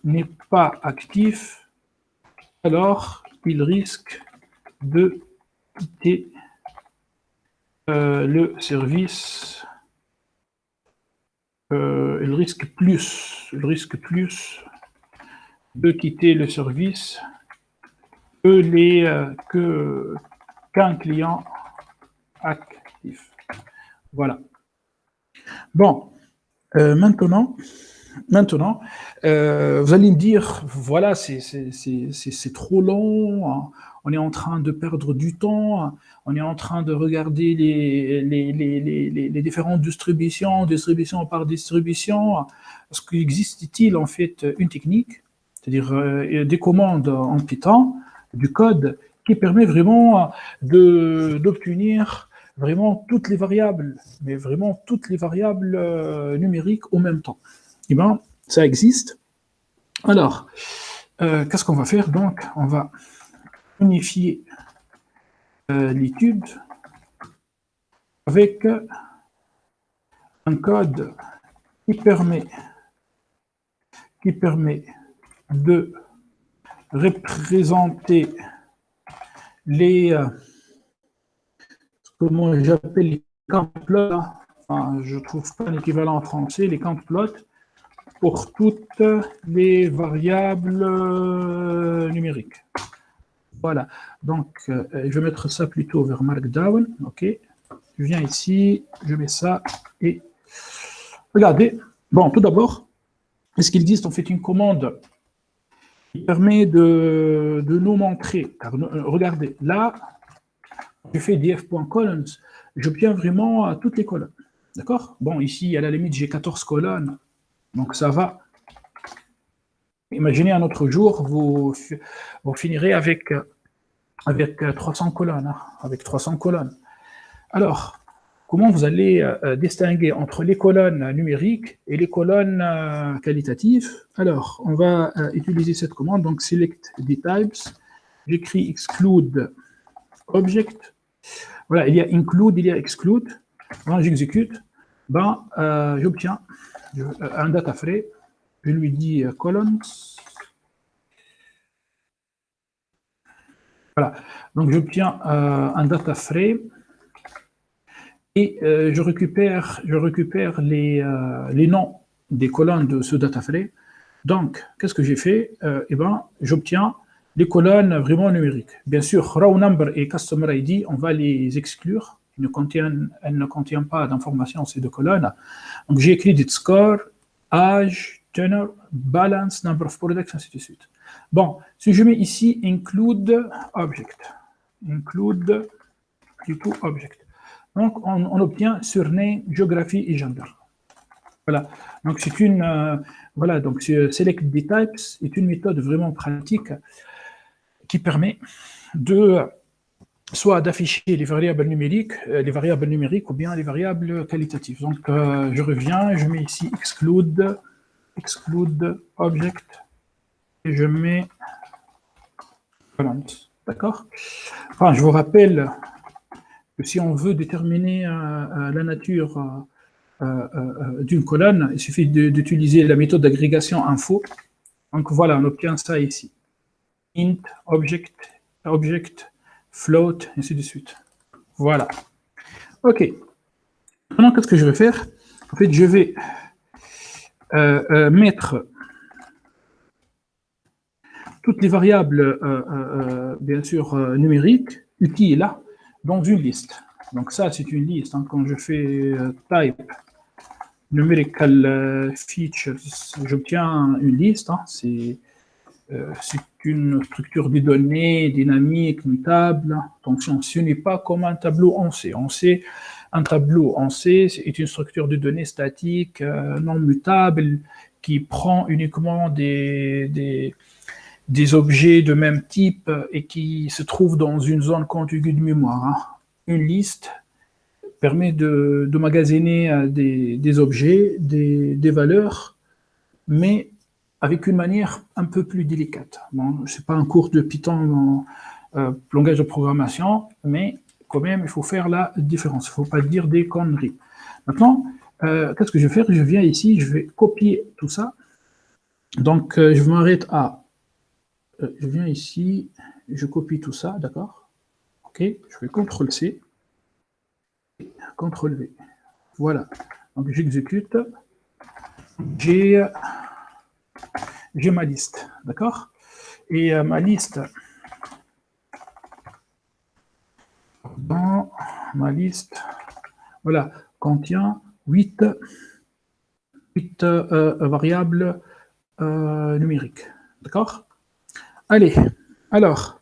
n'est pas actif, alors il risque de quitter le service, il risque plus de quitter le service qu'un client actif. Voilà. Bon, maintenant, vous allez me dire, voilà, c'est trop long, hein, on est en train de perdre du temps, hein, on est en train de regarder les différentes distributions par distribution. Est-ce qu'existe-t-il en fait une technique, c'est-à-dire des commandes en Python, du code qui permet vraiment d'obtenir vraiment toutes les variables, mais vraiment toutes les variables numériques en même temps? Eh bien, ça existe. Alors, qu'est-ce qu'on va faire? Donc, on va unifier l'étude avec un code qui permet de représenter les, comment j'appelle, les count plots, enfin, je ne trouve pas l'équivalent en français, les count plots, pour toutes les variables numériques. Voilà, donc je vais mettre ça plutôt vers Markdown, ok. Je viens ici, je mets ça, et regardez, bon, tout d'abord, est-ce qu'il existe en fait une commande qui permet de nous montrer, car regardez, là, je fais df.columns, j'obtiens vraiment toutes les colonnes, d'accord? Bon, ici, à la limite, j'ai 14 colonnes, donc ça va. Imaginez un autre jour, vous finirez avec 300 colonnes, hein, avec 300 colonnes. Alors, comment vous allez distinguer entre les colonnes numériques et les colonnes qualitatives? Alors, on va utiliser cette commande, donc select dtypes, j'écris exclude object. Voilà, il y a include, il y a exclude. Quand j'exécute, ben, j'obtiens un data frame. Je lui dis columns. Voilà, donc j'obtiens un data frame et je récupère les noms des colonnes de ce data frame. Donc, qu'est-ce que j'ai fait? Eh ben, j'obtiens les colonnes vraiment numériques. Bien sûr, raw number et customer ID, on va les exclure. Elles ne contiennent pas d'informations, ces deux colonnes. Donc, j'ai écrit dit score, âge, tenor, balance, number of products, ainsi de suite. Bon, si je mets ici include object, donc on obtient surname, géographie et gender. Voilà, donc c'est une voilà, donc select dtypes est une méthode vraiment pratique qui permet de soit d'afficher les variables numériques ou bien les variables qualitatives. Donc je reviens, je mets ici exclude object et je mets balance. D'accord? Enfin, je vous rappelle que si on veut déterminer la nature d'une colonne, il suffit d'utiliser la méthode d'agrégation info. Donc voilà, on obtient ça ici. Int, object, float, ainsi de suite. Voilà. OK. Maintenant, qu'est-ce que je vais faire? En fait, je vais mettre toutes les variables, bien sûr, numériques, utiles, là, dans une liste. Donc ça, c'est une liste. Hein. Quand je fais type numerical features, j'obtiens une liste. Hein. C'est une structure de données dynamique, mutable. Donc ce n'est pas comme un tableau en C. Un tableau en C est une structure de données statique, non mutable, qui prend uniquement des objets de même type et qui se trouvent dans une zone contiguë de mémoire. Hein. Une liste permet de magasiner des objets, des valeurs, mais avec une manière un peu plus délicate. Bon, ce n'est pas un cours de Python, langage de programmation, mais quand même, il faut faire la différence. Il ne faut pas dire des conneries. Maintenant, qu'est-ce que je vais faire? Je viens ici, je vais copier tout ça. Donc, je m'arrête à... je viens ici, je copie tout ça, d'accord? OK, je fais CTRL-C. CTRL V. Voilà. Donc j'exécute. J'ai ma liste, d'accord? Et ma liste, dans ma liste, voilà, contient 8 variables numériques, d'accord? Allez, alors,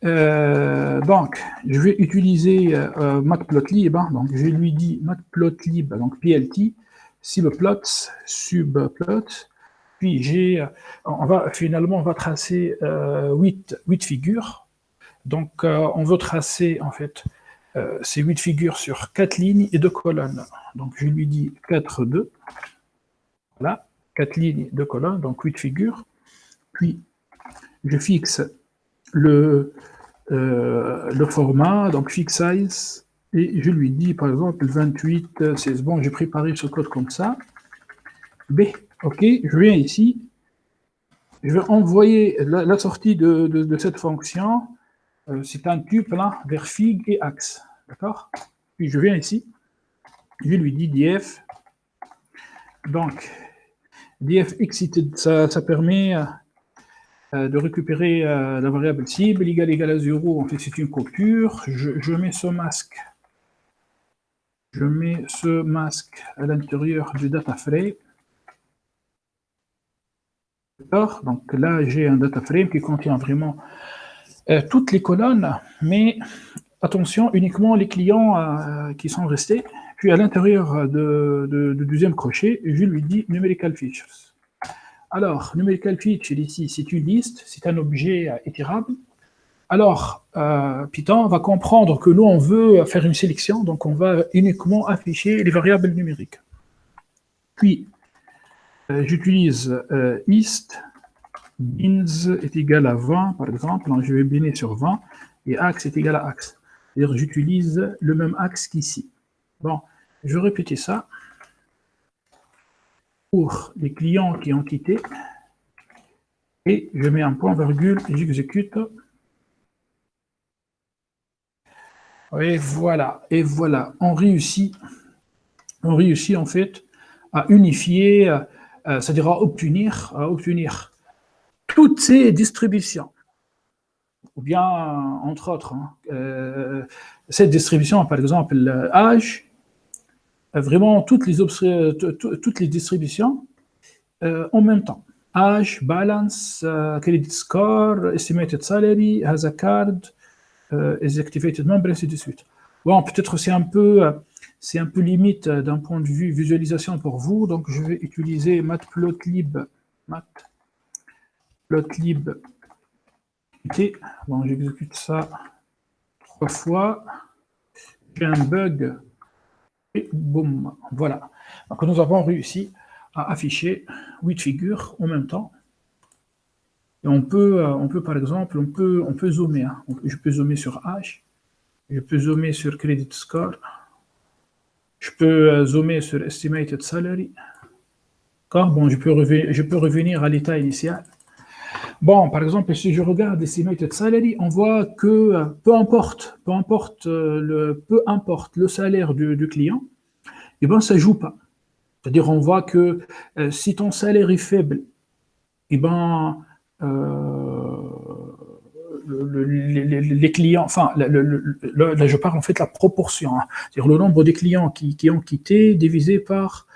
donc, je vais utiliser matplotlib, hein, donc je lui dis matplotlib, donc plt, subplots, puis on va tracer 8 figures. Donc, on veut tracer, en fait, ces 8 figures sur 4 lignes et 2 colonnes. Donc, je lui dis 4, 2. Voilà, 4 lignes, 2 colonnes, donc 8 figures. Puis, je fixe le format, donc fix size, et je lui dis, par exemple, 28, 16. Bon, j'ai préparé ce code comme ça. B, OK, je viens ici. Je vais envoyer la sortie de cette fonction. C'est un tuple là, vers fig et axe. D'accord? Puis je viens ici. Je lui dis df. Donc, df exited, ça permet de récupérer la variable cible, égale à 0. En fait, c'est une coupure. Je mets ce masque. Je mets ce masque à l'intérieur du data frame. D'accord? Donc là, j'ai un data frame qui contient vraiment toutes les colonnes, mais attention, uniquement les clients qui sont restés. Puis à l'intérieur du deuxième crochet, je lui dis numerical features. Alors, numerical feature ici, c'est une liste, c'est un objet itérable. Alors, Python va comprendre que nous, on veut faire une sélection, donc on va uniquement afficher les variables numériques. Puis, j'utilise ist, bins est égal à 20, par exemple, donc je vais biner sur 20, et axe est égal à axe. C'est-à-dire j'utilise le même axe qu'ici. Bon, je vais répéter ça pour les clients qui ont quitté, et je mets un point virgule et j'exécute. Et voilà, on réussit en fait à unifier, c'est-à-dire à obtenir toutes ces distributions. Ou bien, entre autres, hein, cette distribution, par exemple, âge, vraiment toutes les distributions en même temps. Âge, balance, credit score, estimated salary, has a card, is activated number, ainsi de suite. Bon, peut-être c'est un peu limite d'un point de vue visualisation pour vous, donc je vais utiliser matplotlib. Bon, j'exécute ça 3 fois. J'ai un bug. Et boum, voilà. Donc nous avons réussi à afficher 8 figures en même temps. Et on peut par exemple, on peut zoomer. Hein. Je peux zoomer sur H. Je peux zoomer sur Credit Score. Je peux zoomer sur Estimated Salary. Bon, je peux revenir à l'état initial. Bon, par exemple, si je regarde Estimated Salary, on voit que peu importe le salaire du client, eh ben, ça ne joue pas. C'est-à-dire, on voit que si ton salaire est faible, eh ben, les clients, enfin, là, je parle en fait de la proportion, hein, c'est-à-dire le nombre des clients qui ont quitté divisé par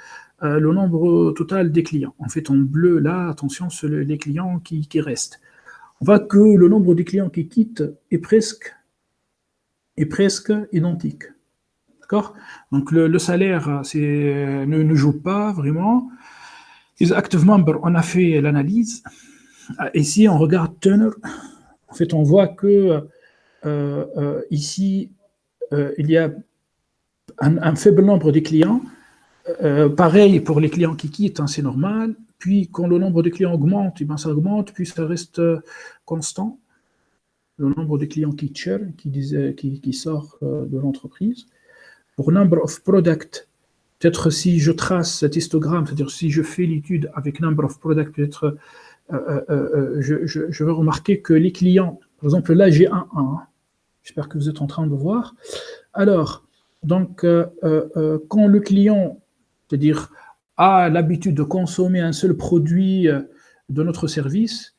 le nombre total des clients. En fait, en bleu, là, attention, c'est les clients qui restent. On voit que le nombre des clients qui quittent est presque identique. D'accord? Donc, le salaire ne joue pas vraiment. Les active members, on a fait l'analyse. Ici, on regarde Turner. En fait, on voit que ici, il y a un faible nombre de clients. Pareil pour les clients qui quittent, hein, c'est normal. Puis, quand le nombre de clients augmente, ben, ça augmente, puis ça reste constant. Le nombre de clients qui churn, qui sort de l'entreprise. Pour number of product, peut-être si je trace cet histogramme, c'est-à-dire si je fais l'étude avec number of product, peut-être je vais remarquer que les clients, par exemple là j'ai un 1, j'espère que vous êtes en train de voir. Alors, Donc, quand le client, c'est-à-dire, a l'habitude de consommer un seul produit de notre service,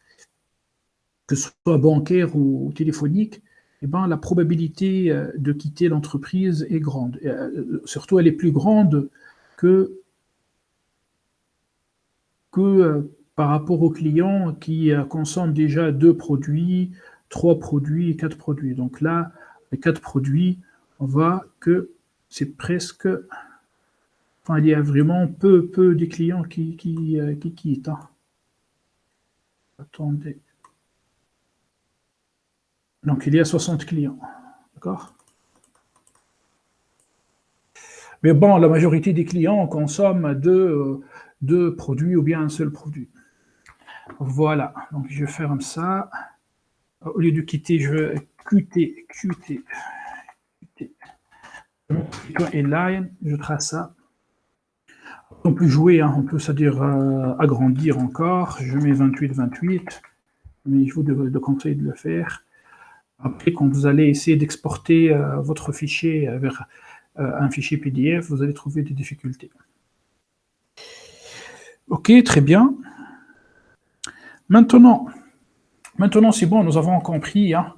que ce soit bancaire ou téléphonique, eh ben, la probabilité de quitter l'entreprise est grande. Et, surtout, elle est plus grande que, par rapport aux clients qui consomment déjà 2 produits, 3 produits, 4 produits. Donc là, les 4 produits, on voit que c'est presque. Enfin, il y a vraiment peu de clients qui quittent, hein. Attendez. Donc, il y a 60 clients. D'accord? Mais bon, la majorité des clients consomment 2 produits ou bien un seul produit. Voilà. Donc, je ferme ça. Au lieu de quitter, je vais QT. Et line, je trace ça. On peut jouer, hein, on peut, c'est-à-dire agrandir encore. Je mets 28, mais je vous conseille de le faire. Après, quand vous allez essayer d'exporter votre fichier vers un fichier PDF, vous allez trouver des difficultés. Ok, très bien. Maintenant c'est bon, nous avons compris, hein,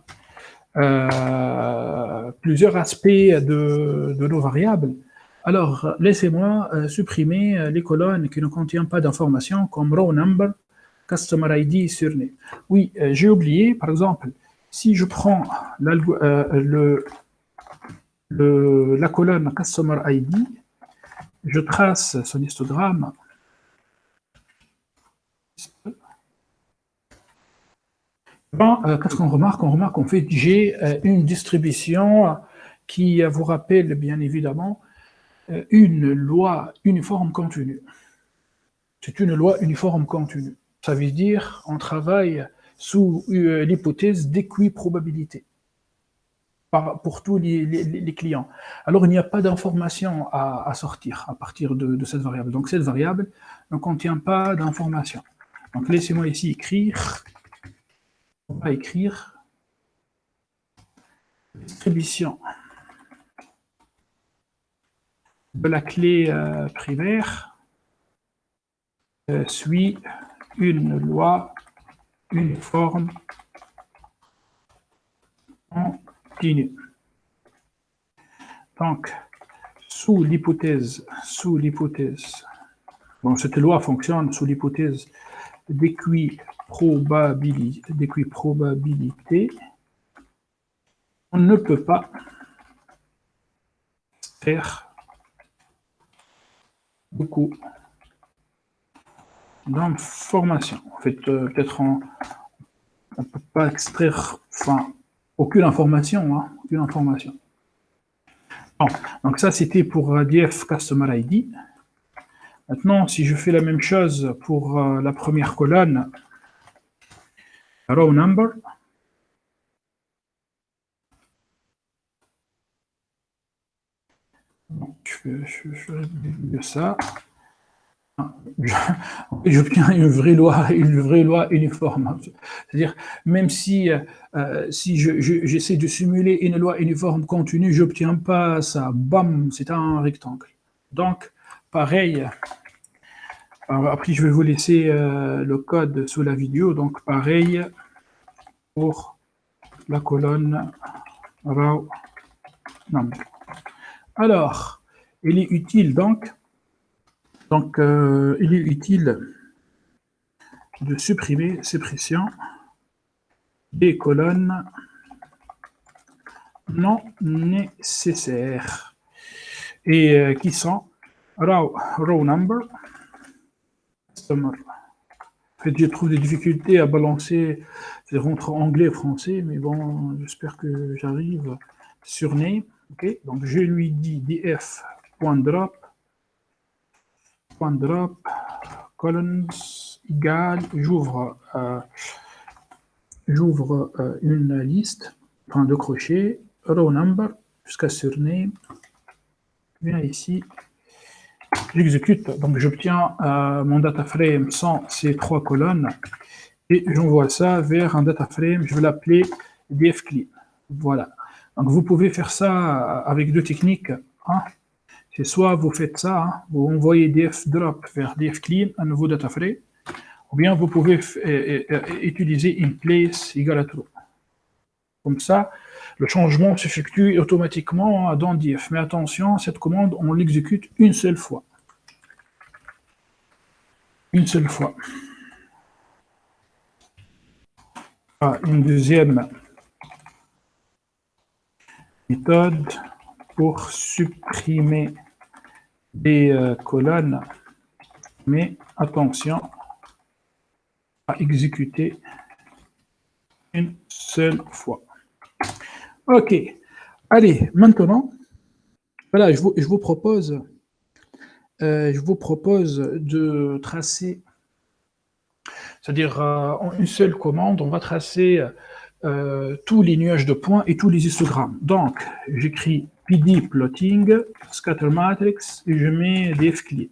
plusieurs aspects de nos variables. Alors, laissez-moi supprimer les colonnes qui ne contiennent pas d'informations comme row number, customer ID, surname. Oui, j'ai oublié, par exemple, si je prends la colonne customer ID, je trace son histogramme. Bon, qu'est-ce qu'on remarque? On remarque qu'en fait, j'ai une distribution qui vous rappelle bien évidemment une loi uniforme continue. C'est une loi uniforme continue. Ça veut dire qu'on travaille sous l'hypothèse d'équiprobabilité pour tous les clients. Alors, il n'y a pas d'information à sortir à partir de cette variable. Donc, cette variable ne contient pas d'information. Donc, laissez-moi ici écrire. On va écrire distribution de la clé primaire suit une loi uniforme continue. Donc, sous l'hypothèse, bon, cette loi fonctionne sous l'hypothèse d'équiprobabilité, on ne peut pas faire beaucoup d'informations. En fait, peut-être on ne peut pas extraire, enfin, aucune information, hein, aucune information. Bon, donc ça, c'était pour DF Customer ID. Maintenant, si je fais la même chose pour la première colonne, row number, je vais ça. J'obtiens une vraie loi uniforme. C'est-à-dire, même si j'essaie de simuler une loi uniforme continue, j'obtiens pas ça. Bam, c'est un rectangle. Donc, pareil. Après, je vais vous laisser le code sous la vidéo. Donc, pareil pour la colonne row number. Alors, il est utile donc. Il est utile de supprimer ces pressions des colonnes non nécessaires et qui sont row number, customer. En fait, je trouve des difficultés à balancer entre anglais et français, mais bon, j'espère que j'arrive. Surname, ok. Donc je lui dis df.drop columns égale, j'ouvre une liste, point de crochet, row number jusqu'à surname, je viens ici, j'exécute, donc j'obtiens mon data frame sans ces 3 colonnes et j'envoie ça vers un data frame, je vais l'appeler dfclean. Voilà. Donc vous pouvez faire ça avec 2 techniques. hein. C'est soit vous faites ça, hein, vous envoyez df drop vers df clean, un nouveau data frame, ou bien vous pouvez utiliser in place égale à true. Comme ça, le changement s'effectue automatiquement dans df. Mais attention, cette commande, on l'exécute une seule fois. Une seule fois. Une deuxième méthode pour supprimer des colonnes, mais attention à exécuter une seule fois. Ok, allez, maintenant, voilà, je vous propose de tracer, c'est-à-dire en une seule commande, on va tracer tous les nuages de points et tous les histogrammes. Donc, j'écris pd plotting, scatter matrix, et je mets df clean.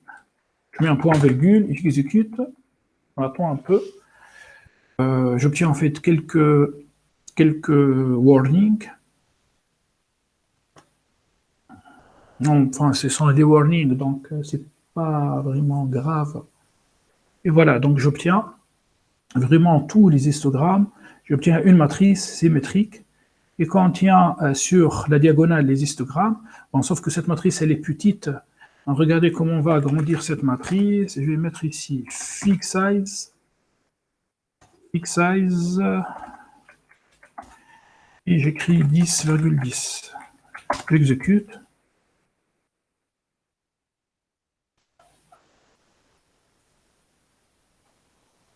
Je mets un point virgule, et j'exécute. On attend un peu. J'obtiens en fait quelques warnings. Non, enfin, ce sont des warnings, donc c'est pas vraiment grave. Et voilà, donc j'obtiens vraiment tous les histogrammes. J'obtiens une matrice symétrique qui contient sur la diagonale les histogrammes. Bon, sauf que cette matrice, elle est petite. Donc, regardez comment on va agrandir cette matrice. Je vais mettre ici fix size. Fix size. Et j'écris 10,10. J'exécute.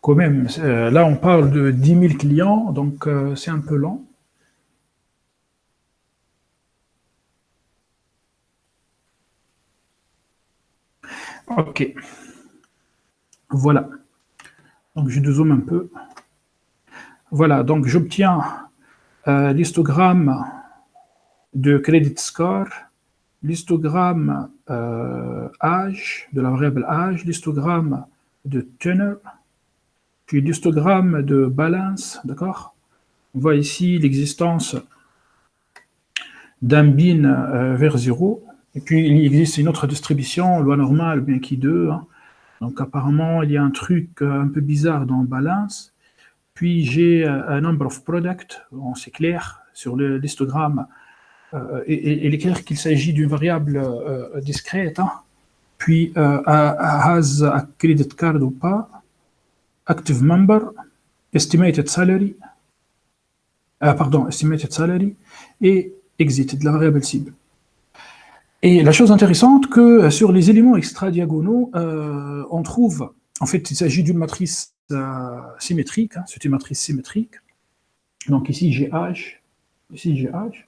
Quand même, là on parle de 10 000 clients, donc c'est un peu lent. Ok. Voilà. Donc je dézoome un peu. Voilà, donc j'obtiens l'histogramme de credit score, l'histogramme âge, de la variable âge, l'histogramme de tenor, puis l'histogramme de balance, d'accord? On voit ici l'existence d'un bin vers 0, et puis il existe une autre distribution, loi normale, bien qui 2, hein. Donc apparemment, il y a un truc un peu bizarre dans balance. Puis j'ai un number of product, bon, c'est clair, sur l'histogramme, il est clair qu'il s'agit d'une variable discrète, hein. Puis has a credit card ou pas, active member, estimated salary, estimated salary, et exit de la variable cible. Et la chose intéressante, que sur les éléments extra-diagonaux, on trouve, en fait, il s'agit d'une matrice symétrique, hein, c'est une matrice symétrique. Donc ici j'ai H, ici j'ai H.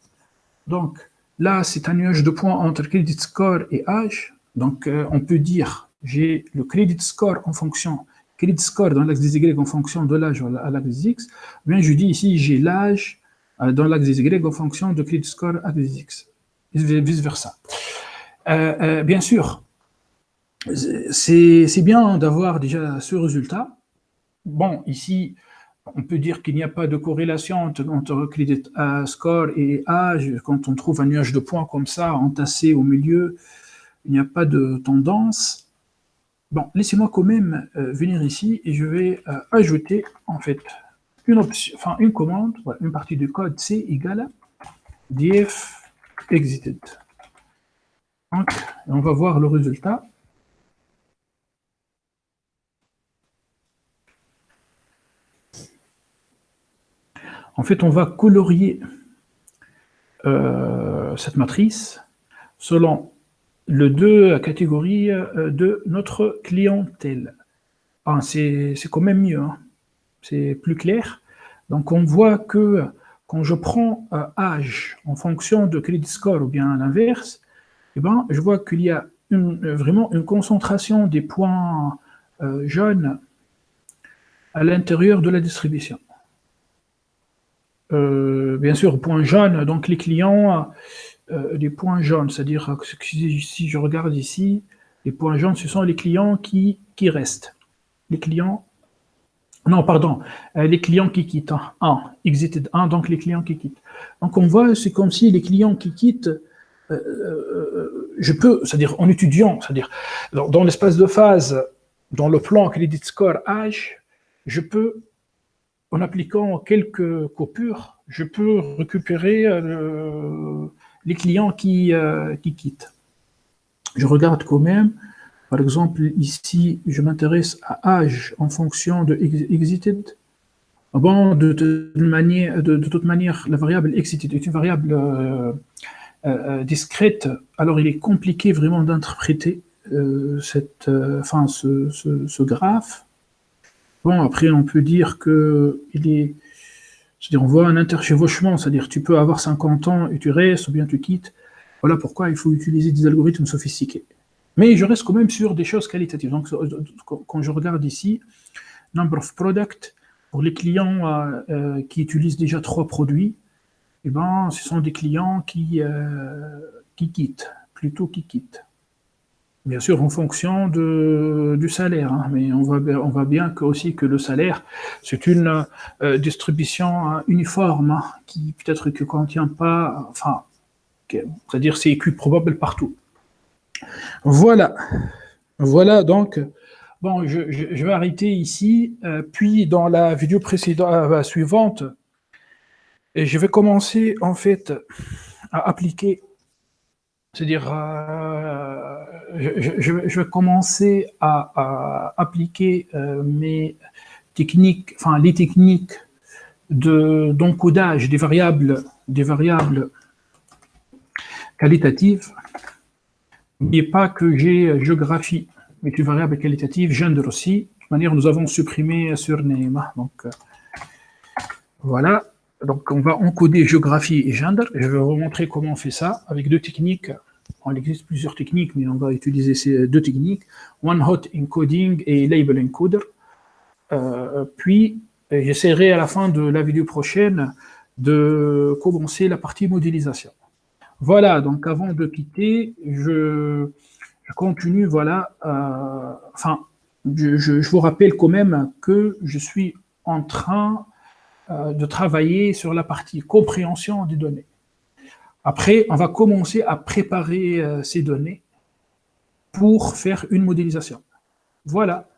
Donc là, c'est un nuage de points entre credit score et H. Donc on peut dire, j'ai le credit score en fonction, credit score dans l'axe des Y en fonction de l'âge à l'axe des X. Bien, je dis ici, j'ai l'âge dans l'axe des Y en fonction de credit score à l'axe des X. Vice-versa. Bien sûr, c'est bien d'avoir déjà ce résultat. Bon, ici, on peut dire qu'il n'y a pas de corrélation entre credit score et âge. Quand on trouve un nuage de points comme ça, entassé au milieu, il n'y a pas de tendance. Bon, laissez-moi quand même venir ici et je vais ajouter en fait une option, enfin une commande, voilà, une partie du code C égale df exited. Donc, on va voir le résultat. En fait, on va colorier cette matrice selon les deux catégories de notre clientèle. Ah, c'est quand même mieux, hein. C'est plus clair. Donc, on voit que quand je prends âge en fonction de credit score ou bien à l'inverse, eh ben, je vois qu'il y a vraiment une concentration des points jaunes à l'intérieur de la distribution. Bien sûr, points jaunes, donc les clients, les points jaunes, c'est-à-dire que si je regarde ici, les points jaunes, ce sont les clients qui restent. Les clients, non, pardon, les clients qui quittent, 1, exited 1, donc les clients qui quittent. Donc on voit, c'est comme si les clients qui quittent, je peux, c'est-à-dire en étudiant, c'est-à-dire dans l'espace de phase, dans le plan Credit Score H, je peux, en appliquant quelques coupures, je peux récupérer les clients qui quittent. Je regarde quand même, par exemple, ici, je m'intéresse à âge en fonction de exited. Bon, de toute manière, la variable exited est une variable discrète, alors il est compliqué vraiment d'interpréter ce graphe. Bon, après, on peut dire que c'est-à-dire, on voit un interchevauchement, c'est-à-dire tu peux avoir 50 ans et tu restes, ou bien tu quittes. Voilà pourquoi il faut utiliser des algorithmes sophistiqués. Mais je reste quand même sur des choses qualitatives. Donc, quand je regarde ici, number of products, pour les clients qui utilisent déjà 3 produits, eh ben, ce sont des clients qui quittent, plutôt qui quittent. Bien sûr, en fonction du salaire, hein, mais on voit bien aussi que le salaire, c'est une distribution uniforme, hein, qui peut-être que contient pas, enfin, c'est-à-dire c'est équiprobable partout. Voilà, voilà donc. Bon, je vais arrêter ici, puis dans la vidéo précédente, suivante, et je vais commencer en fait à appliquer, c'est-à-dire je vais commencer à appliquer mes techniques, enfin les techniques d'encodage des variables qualitatives. N'oubliez pas que j'ai géographie, mais une variable qualitative, gender aussi. De toute manière, nous avons supprimé surname. Donc voilà. Donc on va encoder géographie et gender. Je vais vous montrer comment on fait ça avec deux techniques. Il existe plusieurs techniques, mais on va utiliser ces deux techniques. One hot encoding et label encoder. Puis j'essaierai à la fin de la vidéo prochaine de commencer la partie modélisation. Voilà, donc avant de quitter, je continue, voilà, enfin, je vous rappelle quand même que je suis en train de travailler sur la partie compréhension des données. Après, on va commencer à préparer ces données pour faire une modélisation. Voilà.